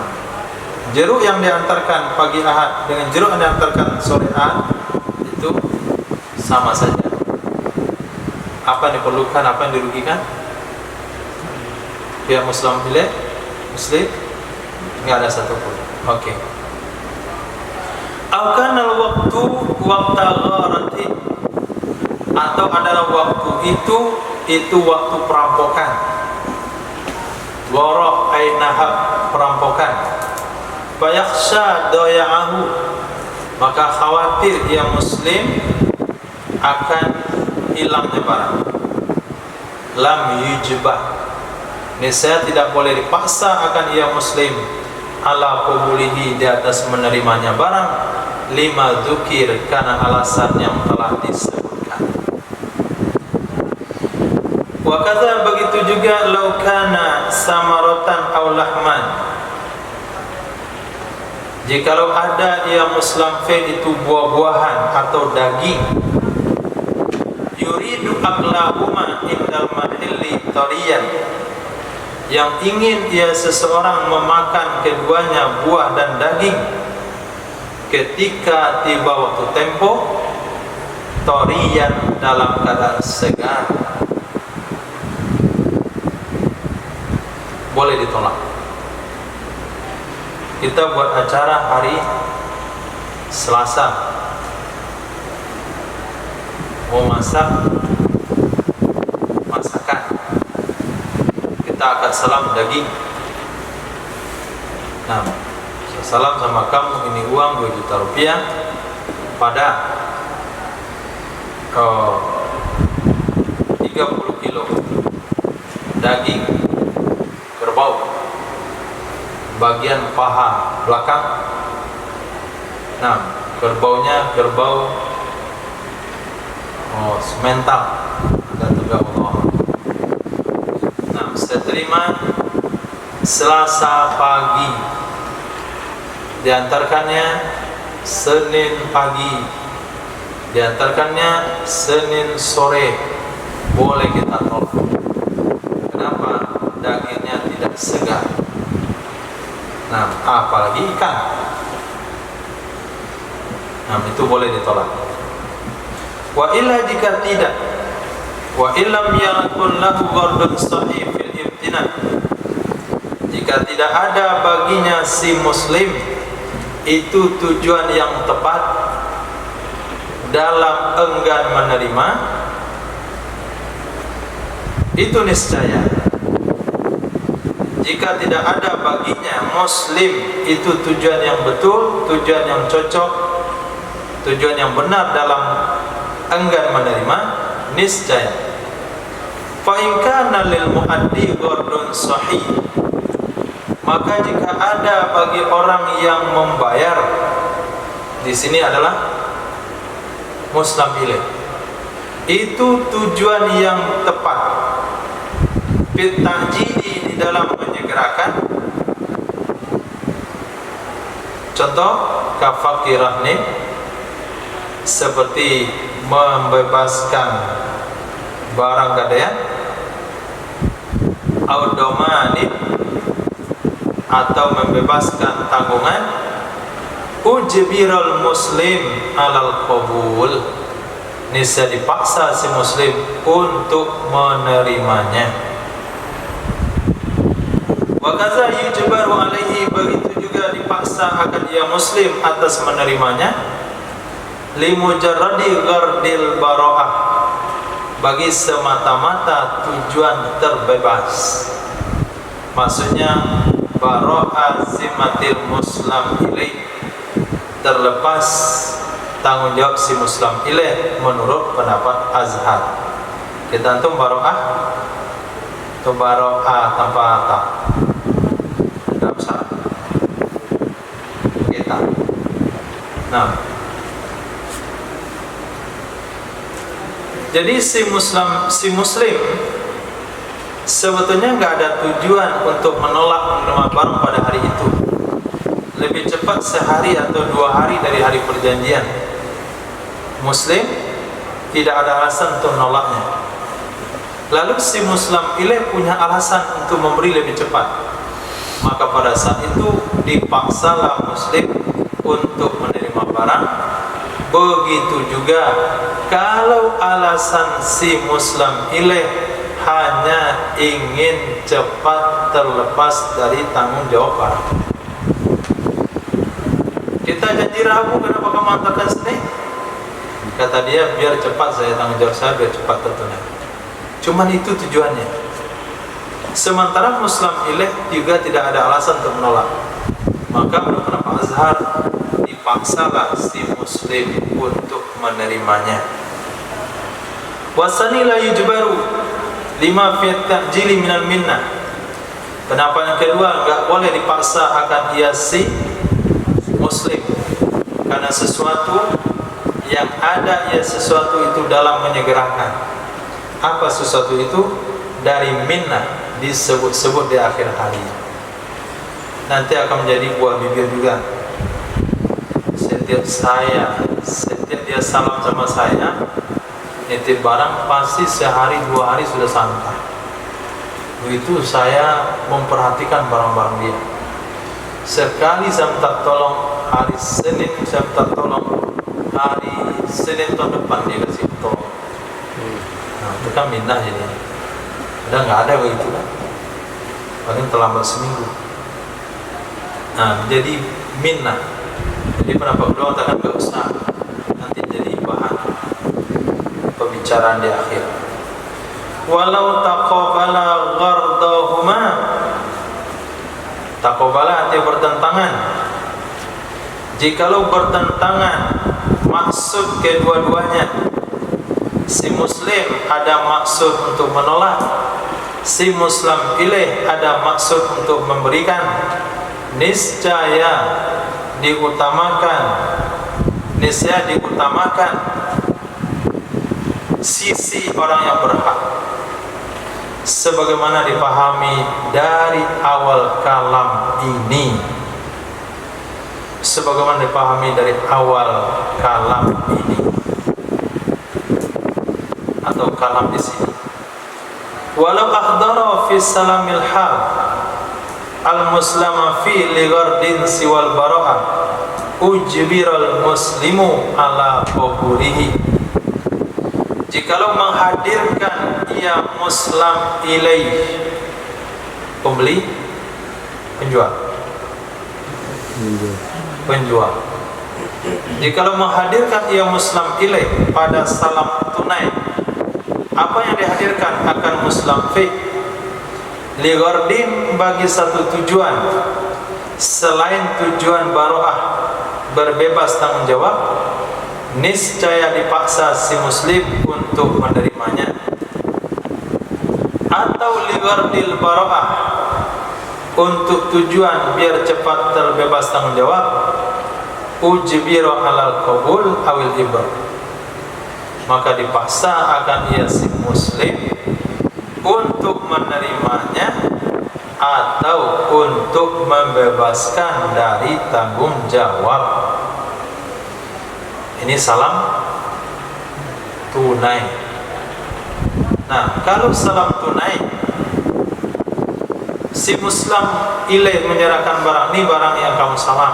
jeruk yang diantarkan pagi Ahad dengan jeruk yang diantarkan sore Ahad itu sama saja. Apa yang diperlukan, apa yang dirugikan? Pihak muslim nggak ada satupun. Oke. Akanal waktu waqta gharati, atau adalah waktu itu waktu perampokan. Gharah ay nahab, perampokan. Fayakhsha daya'ahu, maka khawatir ia muslim akan hilangnya barang. Lam yujbah, niscaya tidak boleh dipaksa akan ia muslim ala qabulihi, di atas menerimanya barang, lima dzukir, karena alasan yang telah disebutkan. Wa kadza, begitu juga law kana samaratan aw lahman, jikalau ada ia muslim fi itu buah-buahan atau daging, yuridu aklahuma indal mahilli tariyan, yang ingin ia seseorang memakan keduanya, buah dan daging, ketika tiba waktu tempo, tariyan, dalam keadaan segar, boleh ditolak. Kita buat acara hari Selasa, mau masak masakan, kita akan salam daging. Nah, salam sama kamu, ini uang 2 juta rupiah pada 30 kilo daging kerbau, bagian paha belakang. Nah, kerbaunya kerbau semental, ada juga Allah. Nah, saya terima Selasa pagi, diantarkannya Senin pagi, diantarkannya Senin sore, boleh kita tolak. Kenapa? Dagingnya tidak segar. Nah, apalagi ikan, nah itu boleh ditolak. Wa illa, jika tidak, wa illam yakun lahu ghardun sahih fil ibtina, jika tidak ada baginya si muslim itu tujuan yang tepat dalam enggan menerima, itu niscaya jika tidak ada baginya muslim itu tujuan yang betul, tujuan yang cocok, tujuan yang benar dalam enggan menerima, niscaya fa in kana lil muaddi ghardun sahih, maka jika ada bagi orang yang membayar, di sini adalah muslim ilaih, itu tujuan yang tepat. Fit ta'jili, di dalam menyegerakan. Contoh kafakirah nih, seperti membebaskan barang gadaian, audomani, atau membebaskan tanggungan, ujbirul muslim alal qabul, niscaya dipaksa si muslim untuk menerimanya. Wa kaza yujbaru alaihi, begitu juga dipaksa akan ia muslim atas menerimanya, limujarradi ghardil bara'ah, bagi semata-mata tujuan terbebas. Maksudnya bara'ah zimmatil muslim ilaih, terlepas tanggung jawab si muslim ilaih, menurut pendapat Azhar. Kita antum bara'ah atau bara'ah tanpa ta dalam syarat kita. Nah, jadi si muslim sebetulnya nggak ada tujuan untuk menolak menerima barang pada hari itu. Lebih cepat sehari atau 2 hari dari hari perjanjian, muslim tidak ada alasan untuk menolaknya. Lalu si muslim ilaih punya alasan untuk memberi lebih cepat, maka pada saat itu dipaksalah muslim untuk menerima barang. Begitu juga kalau alasan si muslim ilaih hanya ingin cepat terlepas dari tanggung jawab barang. Kita janji Rabu, kenapa kamu hantarkan Senin? Kata dia, biar cepat saya tanggung jawab saya, biar cepat tertunai. Cuman itu tujuannya. Sementara muslim ilaih juga tidak ada alasan untuk menolak, maka menurut pendapat Azhar dipaksalah si muslim untuk menerimanya. Wasani la yujbaru lima fi ta'jili minal minnah. Pendapat yang kedua, enggak boleh dipaksa akan ia si muslim, karena sesuatu yang ada ia sesuatu itu dalam menyegerakan. Apa sesuatu itu? Dari minnah, disebut-sebut di akhir hari. Nanti akan menjadi buah bibir juga. Setiap dia salam sama saya, nitip barang, pasti sehari 2 hari sudah sampai. Begitu saya memperhatikan barang-barang dia. Sekali saya minta tolong hari Senin, saya minta tolong hari Senin tahun depan, dia kasih tolong. Nah, itu kan minnah ini. Udah nggak ada begitu kan? Paling terlambat seminggu. Nah, jadi minnah. Jadi pendapat beliau katakan nggak usah, nanti jadi bahan pembicaraan di akhir. Walau taqabala ghardahuma, taqabala artinya bertentangan. Jikalau bertentangan maksud kedua-duanya, si muslim ada maksud untuk menolak, si muslim ilaih ada maksud untuk memberikan, niscaya diutamakan sisi orang yang berhak, sebagaimana dipahami dari awal kalam ini. Sebagaimana dipahami dari awal kalam ini, atau kalam di sini. Walau akhdara fi salamil hal al-muslama fi li ghardin siwal bara'ah, ujbiral muslimu ala qaburihi. Jikalau menghadirkan ia muslim ilaih, pembeli, penjual. Jikalau menghadirkan ia muslim ilaih pada salam tunai, apa yang dihadirkan akan muslim fi li ghardin, bagi satu tujuan selain tujuan bara'ah, berbebas tanggung jawab, niscaya dipaksa si muslim untuk menerimanya. Atau li ghardil bara'ah, untuk tujuan biar cepat terbebas tanggung jawab, ujbiru alal qabul awil ibr, maka dipaksa akan ia si muslim untuk menerimanya atau untuk membebaskan dari tanggung jawab. Ini salam tunai. Nah, kalau salam tunai, si muslim ilaih menyerahkan barang, ini barang yang kamu salam.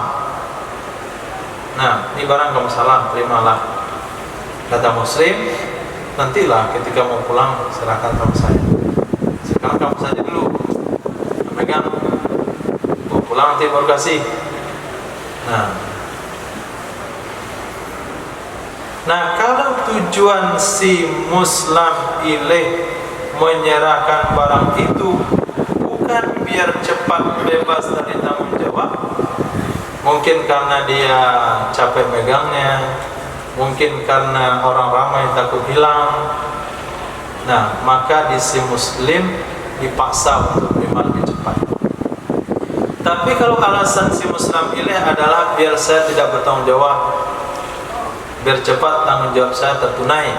Nah, ini barang kamu salam, terimalah. Kata muslim, nantilah ketika mau pulang serahkan sama saya. Sekarang kamu saja dulu megang, mau pulang nanti baru kasih. Nah, kalau tujuan si muslim ilaih menyerahkan barang itu bukan biar cepat bebas dari tanggung jawab, mungkin karena dia capek megangnya, mungkin karena orang ramai takut hilang. Nah, maka di si muslim dipaksa untuk menerima lebih cepat. Tapi kalau alasan si muslim ini adalah biar saya tidak bertanggung jawab, biar cepat tanggung jawab saya tertunai,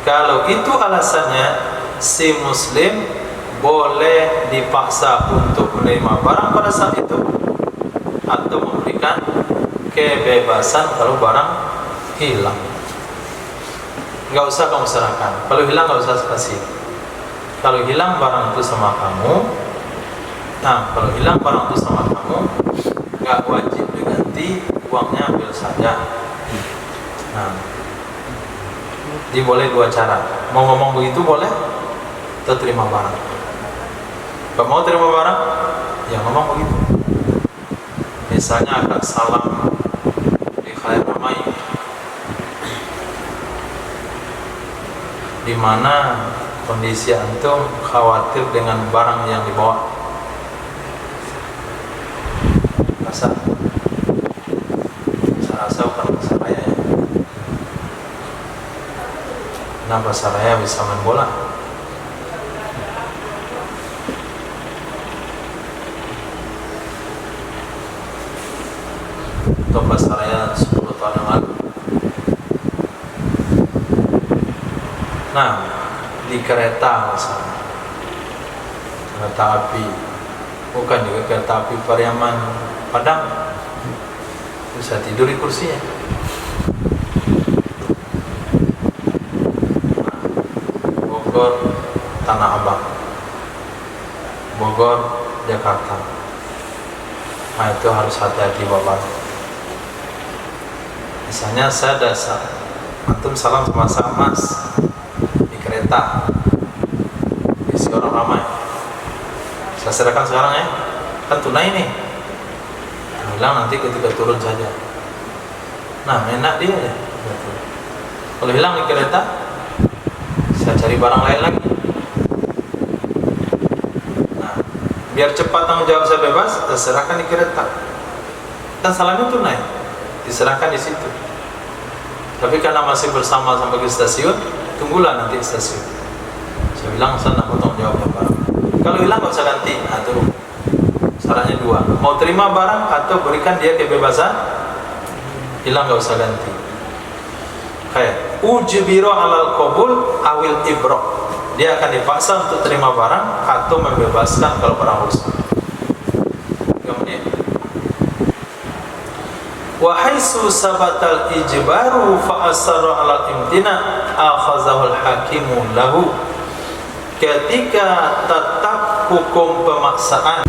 kalau itu alasannya, si muslim boleh dipaksa untuk menerima barang pada saat itu atau memberikan kebebasan kalau barang hilang. Nggak usah kamu serahkan. Kalau hilang nggak usah kasih. Kalau hilang barang itu sama kamu, kalau hilang barang itu sama kamu, nggak wajib diganti, uangnya ambil saja. Jadi boleh dua cara. Mau ngomong begitu boleh, atau terima barang. Kalau mau terima barang, ya ngomong begitu. Misalnya agak salam di khalayak ramai, di mana kondisi antum khawatir dengan barang yang dibawa. Saya rasa bukan bahasa raya ya. Nah, bahasa raya bisa main bola. Atau bahasa raya 10 tahun yang lalu. Nah, di kereta misalnya, kereta api, bukan juga kereta api Pariaman Padang, bisa tidur di kursinya. Bogor Tanah Abang, Bogor Jakarta. Nah, itu harus hati-hati bapak. Misalnya saya dasar, antum salam sama mas di kereta, isi orang ramai. Saya serahkan sekarang ya, kan tunai nih. Hilang nanti ketika turun saja. Nah, enak dia ya. Kalau hilang di kereta, saya cari barang lain lagi. Nah, biar cepat tanggung jawab saya bebas, saya serahkan di kereta. Kan salamnya tunai, diserahkan di situ. Tapi karena masih bersama sampai ke stasiun, tunggulah nanti di stasiun. Saya bilang saya nak tanggung jawab barang. Kalau hilang nggak usah ganti. Nah, tuh syaratnya dua, mau terima barang atau berikan dia kebebasan hilang, nggak usah ganti. Kayak ujbiro alal qabul awil ibro, dia akan dipaksa untuk terima barang atau membebaskan kalau barang rusak. Kemudian wa haitsu sabatal ijbaru fa asarra alal imtina akhazahul hakimu lahu. Ketika tetap hukum pemaksaan,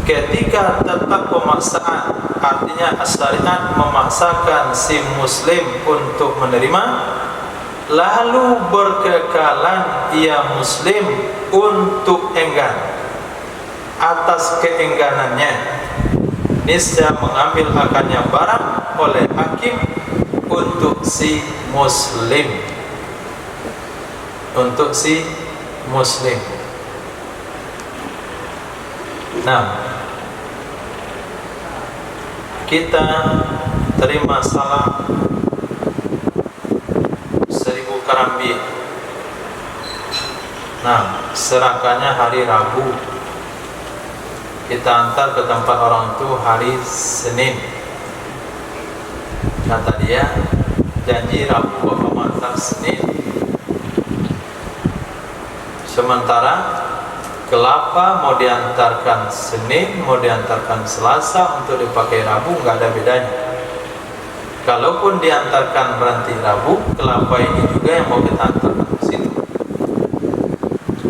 artinya syariat memaksakan si muslim untuk menerima, lalu berkekalan ia muslim untuk enggan atas keengganannya, niscaya mengambil akannya barang oleh hakim untuk si muslim, Nah, kita terima salam 1000 karambi. Nah, serahkannya hari Rabu, kita antar ke tempat orang itu hari Senin. Kata dia, janji Rabu bapak antar Senin, Sementara kelapa mau diantarkan Senin, mau diantarkan Selasa untuk dipakai Rabu, nggak ada bedanya. Kalaupun diantarkan berhenti Rabu, kelapa ini juga yang mau kita antarkan ke situ.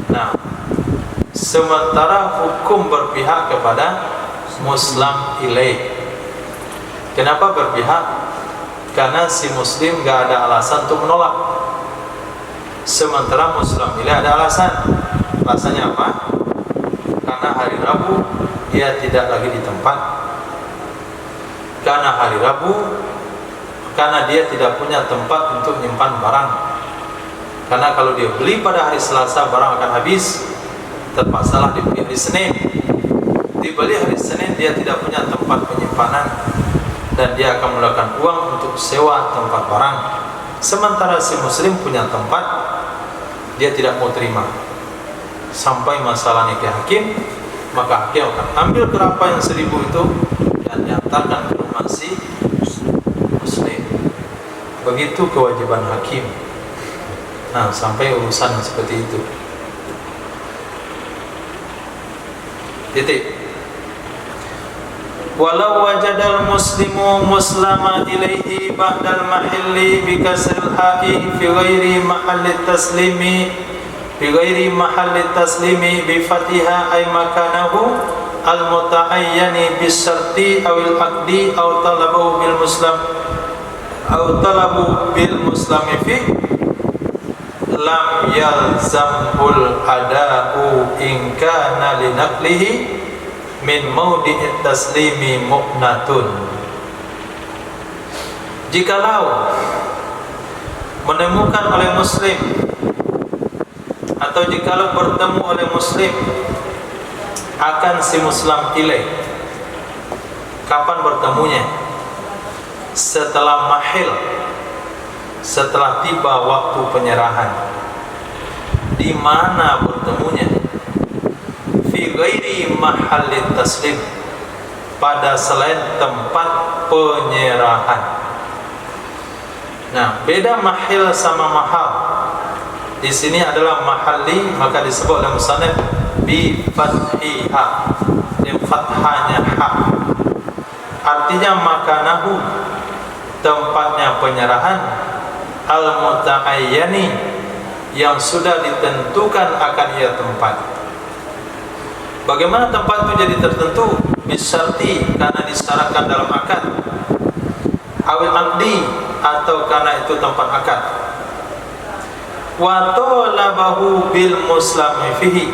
Nah, sementara hukum berpihak kepada muslam ilaih. Kenapa berpihak? Karena si muslim nggak ada alasan untuk menolak. Sementara muslam ilaih ada alasan. Alasannya apa? Karena hari Rabu dia tidak lagi di tempat. Karena hari Rabu, karena dia tidak punya tempat untuk menyimpan barang. Karena kalau dia beli pada hari Selasa barang akan habis, terpaksalah dibeli hari Senin. Dibeli hari Senin dia tidak punya tempat penyimpanan dan dia akan melakukan uang untuk sewa tempat barang. Sementara si muslim punya tempat, dia tidak mau terima. Sampai masalahnya ke hakim, maka hakim akan ambil kelapa yang 1000 itu dan diantarkan ke rumah si muslim. Begitu kewajiban hakim. Nah, sampai urusan seperti itu. Titik. Walau wajadal muslimu muslama ilaihi ba'dal mahilli bi kasril ha'i fi ghairi mahalli taslimi بغير محل التسليم بفتحها أي مكانه المتعين بالشرط أو العقد أو طلبه بالمسلم فيه لم يلزمه الأداء إن كان لنقله من موضع التسليم مؤنة. Jikalau menemukan oleh muslim atau jikalau bertemu oleh muslim akan si muslim ilaih, kapan bertemunya? Setelah mahil, setelah tiba waktu penyerahan. Di mana bertemunya? Fi ghairi mahallit taslim, pada selain tempat penyerahan. Nah, beda mahil sama mahal. Di sini adalah mahalli, maka disebut oleh musannif bi fathiha, dengan fathahnya ha. Artinya makanahu, tempatnya penyerahan, al mutaayyani, yang sudah ditentukan akan ia tempat. Bagaimana tempat itu jadi tertentu? Bisyarti, karena disyaratkan dalam akad, awil aqdi, atau karena itu tempat akad. Wa talabahu bil muslimi fihi,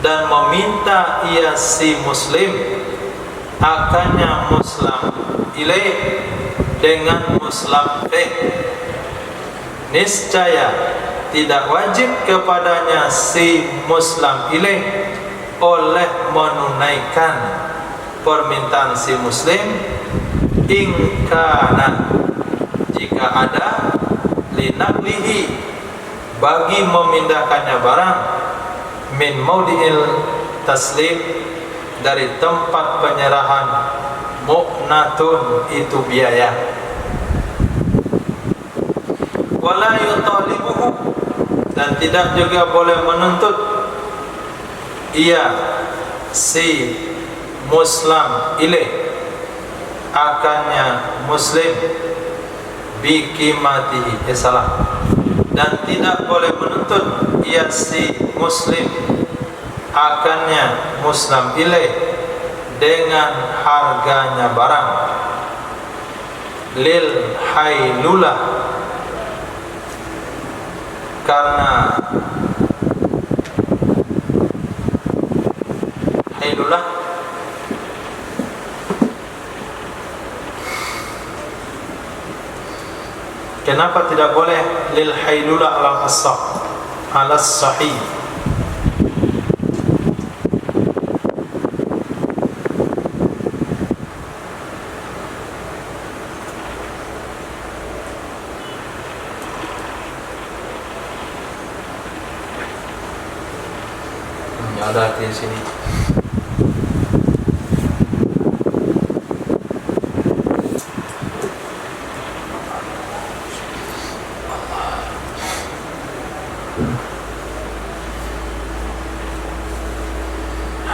dan meminta ia si muslim akannya muslim ilaih dengan muslim fihi. Niscaya tidak wajib kepadanya si muslim ilaih oleh menunaikan permintaan si muslim ingkana, jika ada linaqlihi, bagi memindahkannya barang min maudi'il taslim, dari tempat penyerahan, mu'natun, itu biaya. Wala yutalibuhu, dan tidak juga boleh menuntut ia si muslim ilaih akannya muslim bikimatihi, dan tidak boleh menuntut ia si muslim akannya muslim ilaih dengan harganya barang. Lil hailulah, karena hailulah kenapa tidak boleh? Lil hailulah ala sahih. Ada di sini.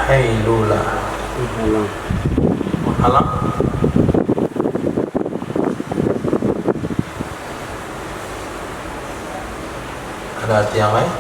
Hailula. Menghalang. Ada arti yang lain?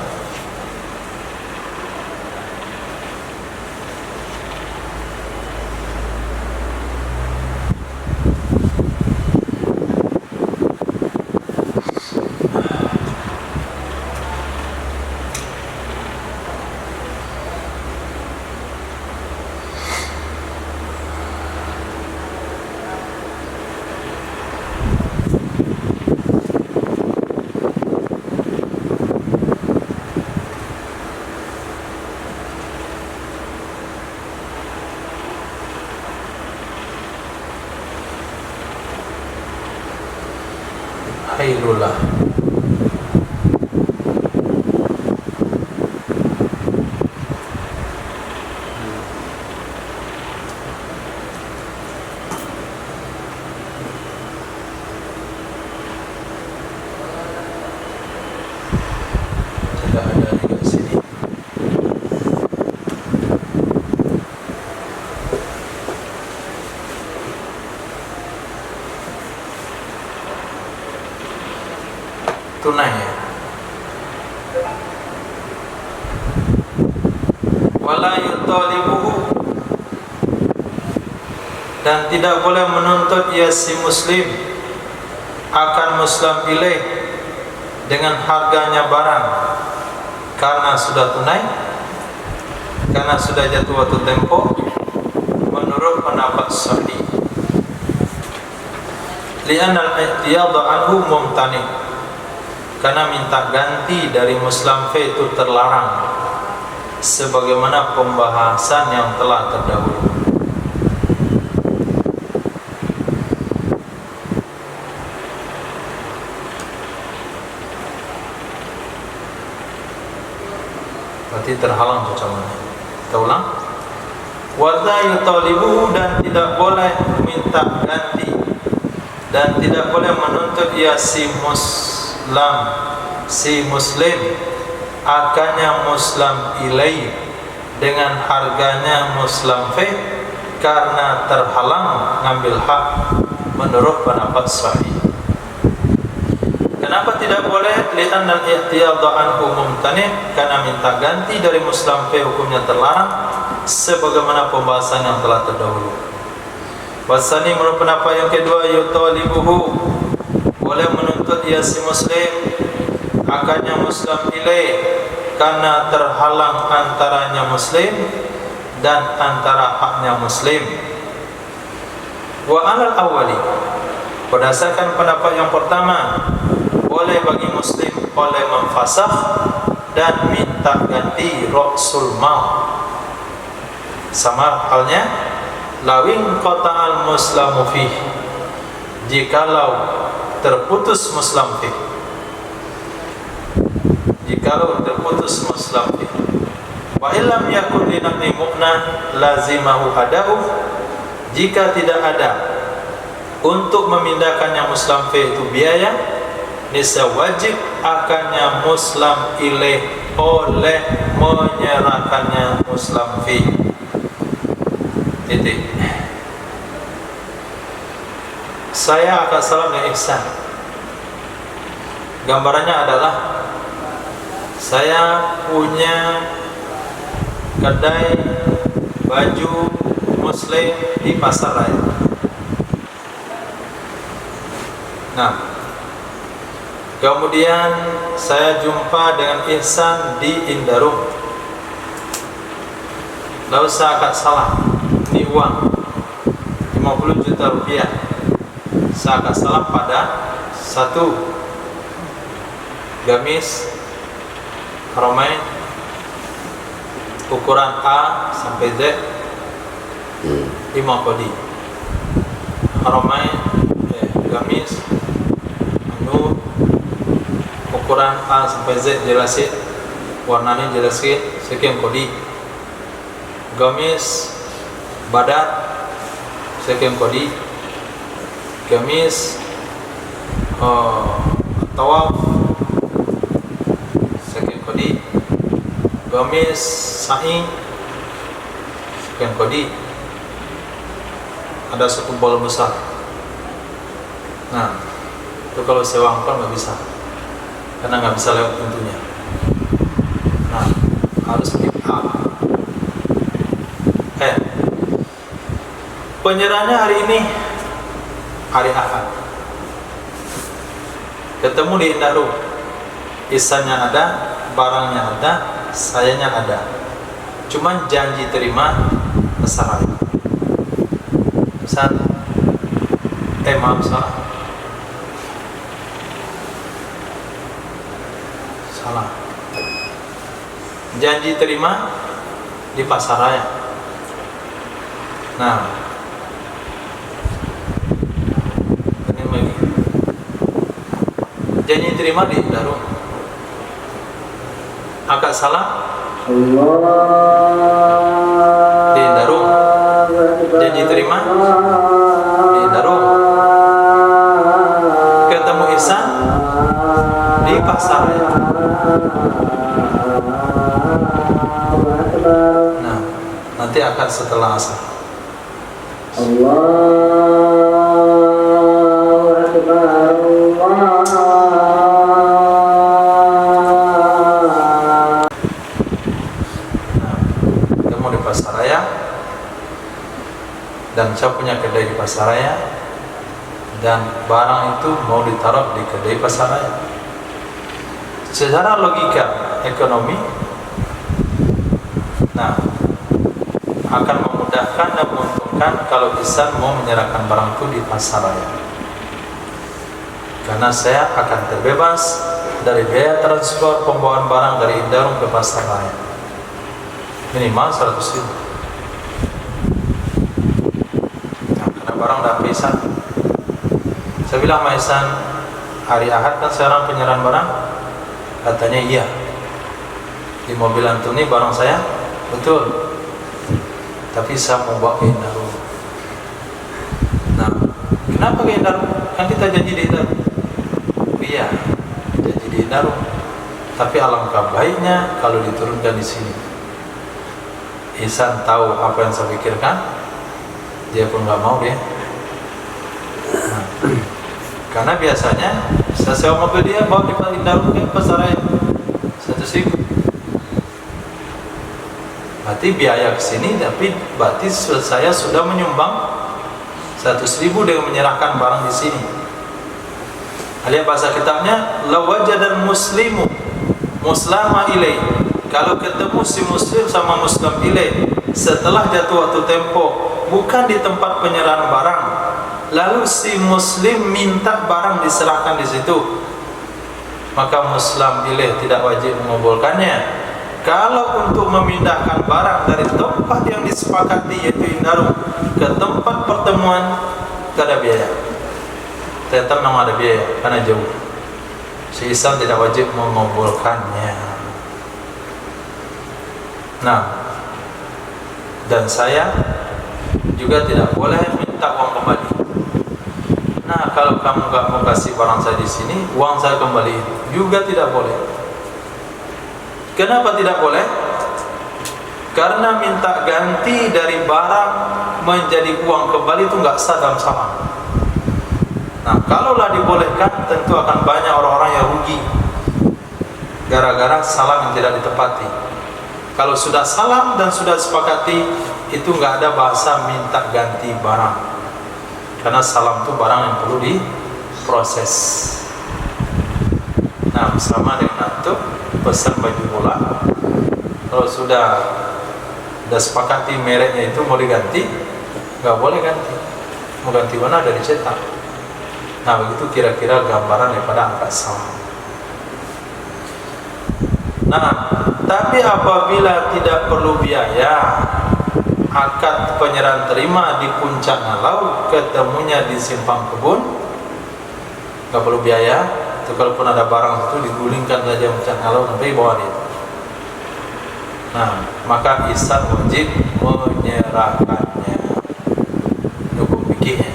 Hailullah. Tidak ada di sini. Tunai ya. Wala yutalibuhu, dan tidak boleh menuntut ia si muslim akan muslim ilaih dengan harganya barang karena sudah tunai, karena sudah jatuh waktu tempo, menurut pendapat sahih. Li'anal i'tiyadu anhu mumtani, karena minta ganti dari muslim fi itu terlarang, sebagaimana pembahasan yang telah terdahulu. Berarti terhalang ucapannya. Kita ulang. Wala yutalibuhu, dan tidak boleh minta ganti dan tidak boleh menuntut ia si muslim akannya muslim ilaih dengan harganya muslim fi, karena terhalang ngambil hak menurut pendapat sahih. Kenapa tidak boleh? Li'anna al-i'tiyadu anhu mumtani, karena minta ganti dari muslim fi hukumnya terlarang, sebagaimana pembahasan yang telah terdahulu. Wasani, menurut pendapat yang kedua, yutalibuhu, boleh menuntut ia si muslim akannya muslim ilaih, karena terhalang antaranya muslim dan antara haknya muslim. Wa alal awali, berdasarkan pendapat yang pertama, boleh bagi muslim oleh memfasakh dan minta ganti ra'sul mal. Sama halnya lawin qata'al muslamu fih, jikalau terputus muslim fih, jikalau terputus muslim fih. Wa illam yakun linaqli mu'na lazimahu ada'u, jika tidak ada untuk memindahkannya muslim fih itu biaya, nisa wajib akannya muslim ilaih oleh menyerahkannya muslim fih. Titik. Saya akan salam dengan ihsan. Gambarannya adalah saya punya kedai baju muslim di pasar raya. Nah, kemudian saya jumpa dengan ihsan di Indarung. Lalu saya akan salam, ini uang 50 juta rupiah. Saya akan salam pada satu gamis Haramain ukuran A sampai Z 5 kodi. Haramain gamis anu ukuran A sampai Z jelasin, warnanya jelasin, sekian kodi. Gamis badat sekian kodi. Gamis tawaf sekian kodi. Gamis sa'i bukan kodi, ada satu bol besar. Nah, itu kalau sewa angkot nggak bisa, karena nggak bisa lewat pintunya. Nah, harus pick up. Penyerahannya hari ini hari Ahad. Ketemu di Indah Rum, isannya ada, barangnya ada, sayanya ada. Cuman janji terima Pasaraya. Pesan, maaf salah. Janji terima di Pasaraya. Nah, ini lagi. Janji terima di Darul. Akad salah di Darul. Janji terima di Darul. Ketemu Ihsan di Pasaraya. Nah, nanti akan setelah asar. Allahu Akbar, ketemu di Pasaraya, dan saya punya kedai di Pasaraya, dan barang itu mau ditaruh di kedai Pasaraya. Secara logika ekonomi, nah, akan memudahkan dan menguntungkan kalau Ihsan mau menyerahkan barang itu di Pasaraya, karena saya akan terbebas dari biaya transport pembawaan barang dari Indah Rum ke Pasaraya minimal 100.000. Nah, karena barang udah Ihsan. Saya bilang sama Ihsan, hari Ahad kan sekarang penyerahan barang. Katanya iya, di mobil Antoni barang saya, betul, tapi saya mau bawa ke Indah Rum. Nah, kenapa ke Indah Rum? Kan kita janji di Indah Rum. Iya, janji di Indah Rum, tapi alangkah baiknya kalau diturunkan di sini. Ihsan tahu apa yang saya pikirkan, dia pun nggak mau dia. Nah, karena biasanya saya sewa mobil dia bawa di Indah Rum ke Pasaraya 100.000. Berarti biaya ke sini, tapi berarti saya sudah menyumbang 100.000 dengan menyerahkan barang di sini. Alias bahasa kitabnya, lawajadal muslimu muslama ilai. Kalau ketemu si muslim sama muslim ilai setelah jatuh waktu tempo, bukan di tempat penyerahan barang, lalu si muslim minta barang diserahkan di situ, maka muslim ilaih tidak wajib mengumpulkannya. Kalau untuk memindahkan barang dari tempat yang disepakati yaitu Indah Rum ke tempat pertemuan, tidak ada biaya. Tetap memang ada biaya karena jauh. Si Ihsan tidak wajib mengumpulkannya. Nah, dan saya juga tidak boleh minta uang kembali. Nah, kalau kamu nggak mau kasih barang saya di sini, uang saya kembali juga tidak boleh. Kenapa tidak boleh? Karena minta ganti dari barang menjadi uang kembali itu nggak sah dalam salam. Nah, kalaulah dibolehkan, tentu akan banyak orang-orang yang rugi gara-gara salam yang tidak ditepati. Kalau sudah salam dan sudah sepakati, itu nggak ada bahasa minta ganti barang. Karena salam itu barang yang perlu diproses. Nah, sama dengan itu pesan baju bola. Kalau sudah sepakati mereknya itu mau diganti, nggak boleh ganti. Mau ganti warna dari cetak. Nah, begitu kira-kira gambaran daripada akad salam. Nah, tapi apabila tidak perlu biaya, akad penyerahan terima di Puncak Ngalau, ketemunya di Simpang Kebun, nggak perlu biaya. Itu kalaupun ada barang itu digulingkan saja Puncak Ngalau sampai bawa dia. Nah, maka Ihsan wajib menyerahkannya. Hukum fikihnya,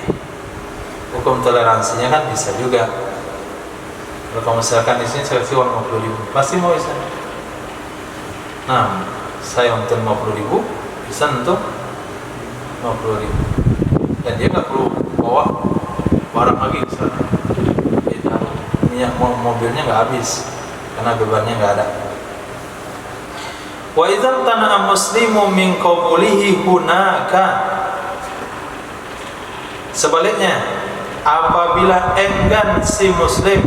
hukum toleransinya kan bisa juga. Kalau kamu serahkan di sini, saya kasih uang 50.000, pasti mau Ihsan. Nah, saya untuk 50.000, Ihsan untuk 50.000. Dan dia nggak perlu bawa barang lagi ke sana. Minyak mobilnya nggak habis karena bebannya nggak ada. Wa idzal tana'a muslimu min qabulihi hunaka. Sebaliknya, apabila enggan si muslim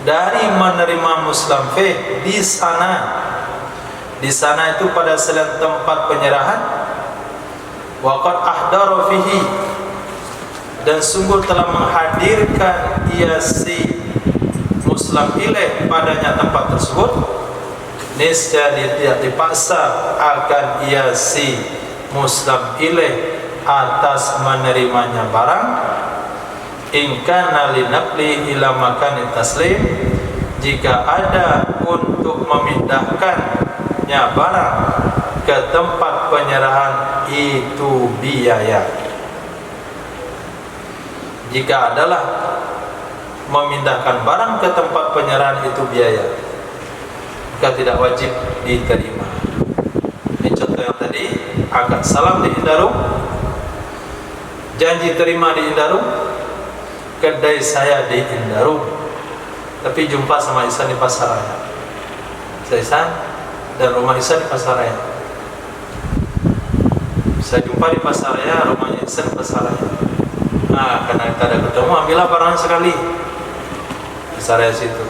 dari menerima muslim fi di sana itu pada selain tempat penyerahan, waqad ahdara fihi, dan sungguh telah menghadirkan ia si muslim ilaih padanya tempat tersebut, niscaya dia tidak dipaksa akan ia si muslim ilaih atas menerimanya barang, in kana linaqli ila makani taslim, jika ada untuk memindahkannya barang ke tempat penyerahan itu biaya. Jika adalah memindahkan barang ke tempat penyerahan itu biaya, maka tidak wajib diterima. Ini contoh yang tadi, akad salam di Indarung, janji terima di Indarung, kedai saya di Indarung, tapi jumpa sama Ihsan di Pasaraya. Ihsan dan rumah Ihsan di Pasaraya. Saya jumpa di Pasaraya, rumahnya Ihsan di Pasaraya. Nah, karena kita ada ketemu, ambillah barang sekali di Pasaraya situ.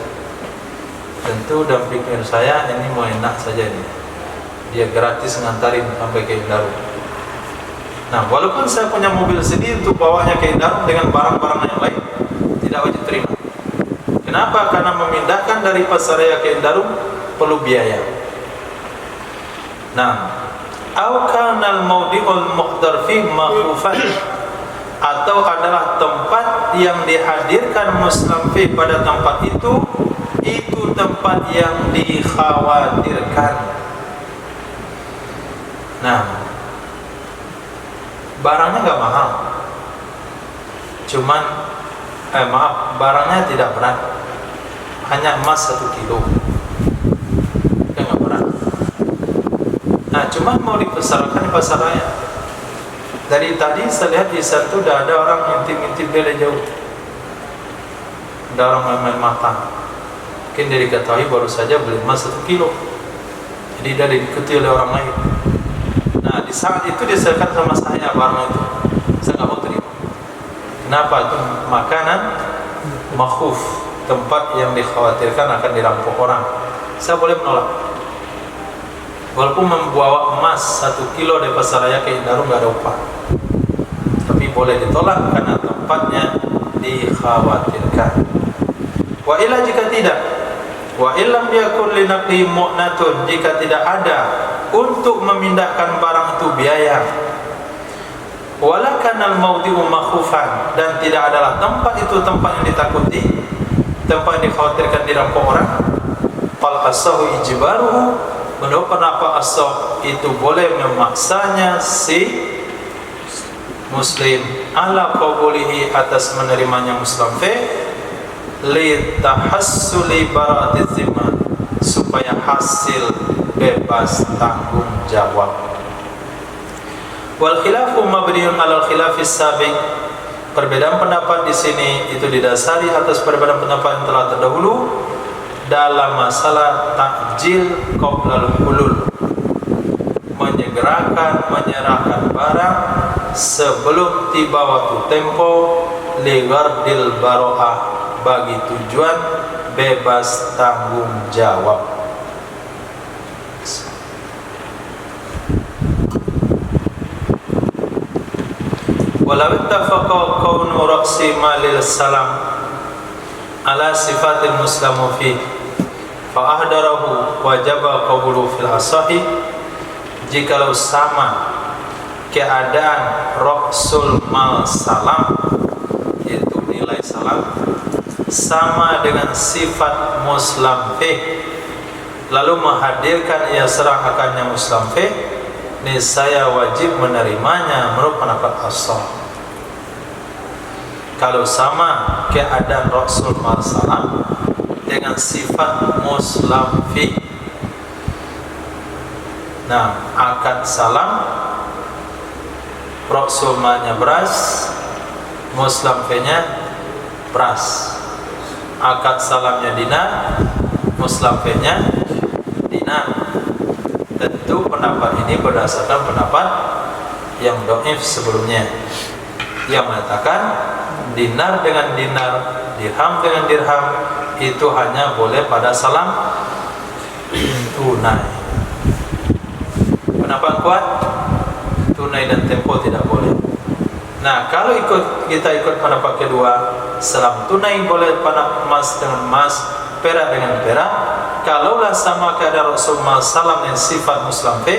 Tentu dalam pikir saya ini mau enak saja ini, dia gratis ngantarin sampai ke Indarung. Nah, walaupun saya punya mobil sendiri untuk bawanya ke Indarung dengan barang-barang yang lain, tidak wajib terima. Kenapa? Karena memindahkan dari Pasaraya ke Indarung perlu biaya. Nah, au kana al-mawdi'ul muqdar fi makhufan, atau adalah tempat yang dihadirkan muslim fi pada tempat itu tempat yang dikhawatirkan. Nah, barangnya nggak mahal, cuman barangnya tidak berat, hanya emas 1 kilo, ya nggak berat. Nah, cuman mau dipasarkan di Pasaraya. Dari tadi saya lihat di sana tuh udah ada orang ngintip-ngintip dari jauh, ada orang main mata. Mungkin dia diketahui baru saja beli emas 1 kilo, jadi dia diikuti oleh orang lain. Nah, di saat itu diserahkan sama saya barang itu, saya nggak mau terima. Kenapa? Itu makanan makhuf, tempat yang dikhawatirkan akan dirampok orang. Saya boleh menolak, walaupun membawa emas 1 kilo dari Pasaraya ke Indarung nggak ada upah, tapi boleh ditolak karena tempatnya dikhawatirkan. Wa illa, jika tidak, wa illam yakun linaqli mu'natun, jika tidak ada untuk memindahkan barang itu biaya, wala kanal mawdi'u makhufan, dan tidak adalah tempat itu tempat yang ditakuti, tempat yang dikhawatirkan dirampok orang, fal asahu ijbaruhu, menurut pendapat as-sahih itu boleh memaksanya si muslim ala qabulihi, atas menerimanya muslim fi li tahassuli bara'ati dzimma, supaya hasil bebas tanggung jawab. Wal khilafu mabniun 'alal khilafis sabiq, perbedaan pendapat di sini itu didasari atas perbedaan pendapat yang telah terdahulu dalam masalah takjil qoblal hulul, menyerahkan barang sebelum tiba waktu tempo, li ghardil baro'ah, bagi tujuan bebas tanggung jawab. Walau ittafaqa kaunu ra'si malil salam ala sifatil muslamu fi fa ahdarahu wajaba qabulu fil asahi, jikalau sama keadaan ra'sul mal salam, yaitu nilai salam, sama dengan sifat muslam fi, lalu menghadirkan ia serahkannya muslam fi, niscaya wajib menerimanya menurut pendapat as-sahih. Kalau sama keadaan Rasul Salam dengan sifat muslam fi, Nah, akad salam proksumanya beras, muslamfenya beras. Akad salamnya dinar, muslamfenya dinar. Tentu pendapat ini berdasarkan pendapat yang dhaif sebelumnya, yang mengatakan dinar dengan dinar, dirham dengan dirham itu hanya boleh pada salam tunai. Pendapat kuat, tunai dan tempo tidak boleh. Nah, kalau kita ikut pendapat kedua, salam tunai boleh pada emas dengan emas, perak dengan perak. Kalaulah sama keadaan Rasulullah salam yang sifat muslamfe,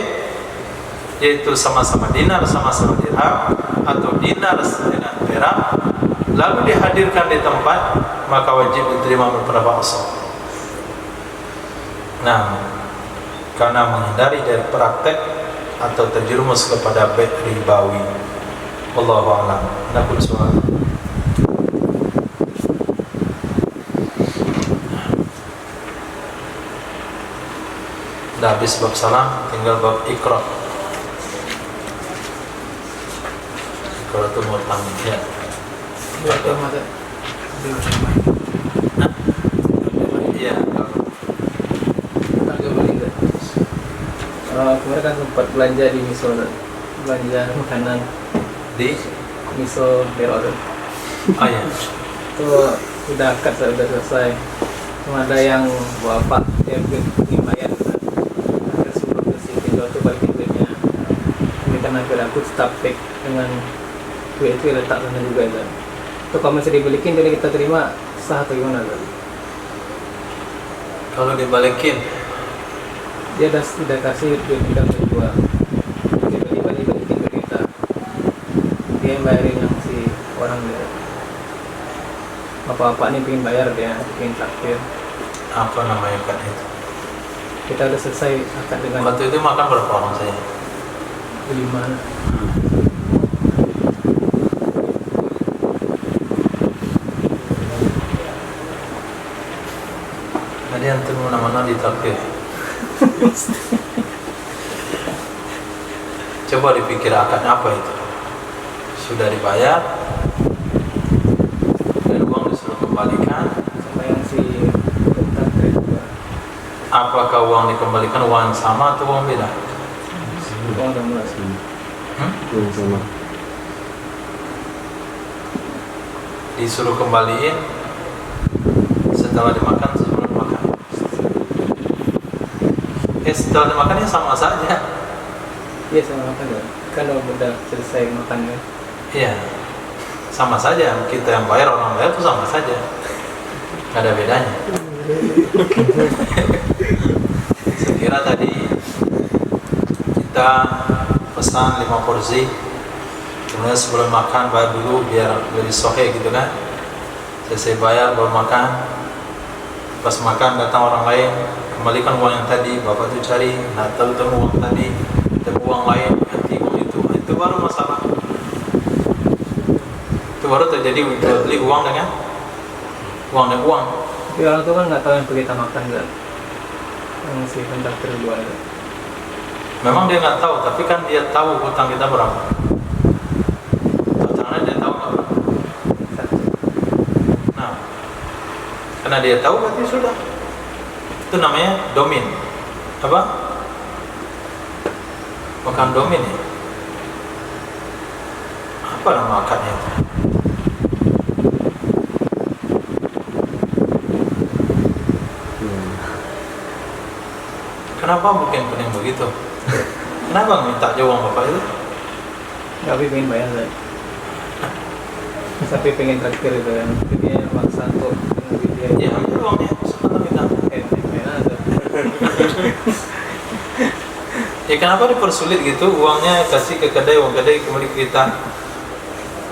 yaitu sama-sama dinar, sama-sama dirham, atau dinar dengan perak, lalu dihadirkan di tempat, maka wajib diterima berpendapat asal. Nah, karena menghindari dari praktek atau terjerumus kepada bai' ribawi. Wallahu a'lam. Nakul soal. Dah habis bab salam, tinggal bab iqra. Iqra itu mutlak ya. Betul mata. Iya. Agak balik deh. Kemarin kan sempat belanja di Miso, belanja makanan Di Miso Dero. oh ya. Itu udah akad, udah selesai. Cuma ada yang bapak dia ingin bayar. Ada suruh bersih tinggal tuh balikin duitnya. Ini kan akhirnya aku tetap take dengan duit itu letak sana juga kan. Itu kalau masih dibalikin jadi kita terima sah atau gimana kan? Kalau dibalikin, Dia udah kasih duit kita berdua, tiba-tiba dibalikin ke kita, dia yang bayarin yang si orang dia. Bapak-bapak nih pengen bayar, dia pengen traktir. apa namanya kan itu? Kita udah selesai akad dengan Waktu itu makan berapa orang saya? 5. Tadi antum mana-mana ditraktir. Coba dipikir akadnya apa itu? Sudah dibayar, dan uang disuruh kembalikan. Sama yang si traktir juga. Apakah uang dikembalikan uang yang sama atau uang beda? Oh, udah mulai. Sama. Disuruh kembaliin setelah dimakan, sebelum makan. Setelah dimakannya sama saja. Iya sama makan ya. Kan udah selesai makan kan. Iya, sama saja. Kita yang bayar, orang bayar itu sama saja. Gak ada bedanya. Sekira tadi kita pesan 5 porsi, kemudian sebelum makan bayar dulu biar lebih sohe gitu kan. Selesai bayar baru makan. Pas makan datang orang lain, kembalikan uang yang tadi. Bapak tuh cari, nggak tahu temu uang tadi, temu uang lain, ganti uang itu baru masalah. Itu baru terjadi jual beli uang dengan uang. Tapi orang tuh kan nggak tahu yang kita makan kan. Yang si kontraktor dua itu. Memang dia nggak tahu, tapi kan dia tahu hutang kita berapa. Hutangnya dia tahu nggak berapa. Nah, karena dia tahu berarti sudah. Itu namanya domin. Apa? Bukan domin ya. Apa nama akadnya itu? Kenapa mungkin pening begitu? Kenapa minta aja uang bapak itu? Tapi pengen bayar kan. Tapi pengen traktir itu kan. Tapi dia maksa untuk dengan dia. Ya ambil uangnya, sebentar minta. Main aja. Ya kenapa dipersulit gitu? Uangnya kasih ke kedai, uang kedai kembali ke kita.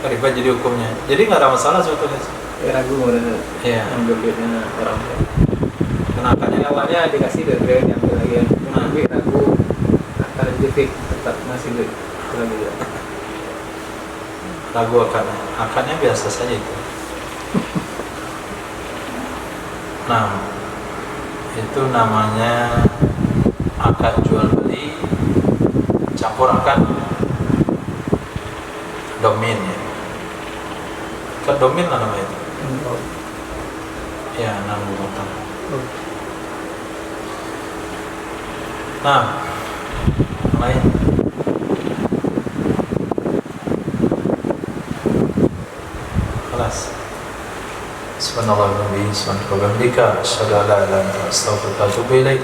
Ribet jadi hukumnya. Jadi nggak ada masalah sebetulnya. Ya ragu mana Iya. ambil duitnya orang. Kenapa? Yang awalnya dikasih duit dia diambil lagi kan. Tapi ragu akan jadi tetap ngasih duit lagi ya. Ragu akadnya biasa saja itu. Nah, itu namanya akad jual beli campur akan domin ya. Kan domin lah namanya itu. Ya, nanggung utang. Nah, lain. Kelas. Subhanallah wa bihamdihi, subhanaka wa bihamdika, asyhadu an la ilaha illa anta, astaghfiruka wa atubu ilaik.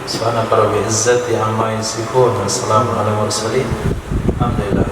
Subhanaka rabbil izzati amma yasifun, wa salamun alal mursalin. Alhamdulillah.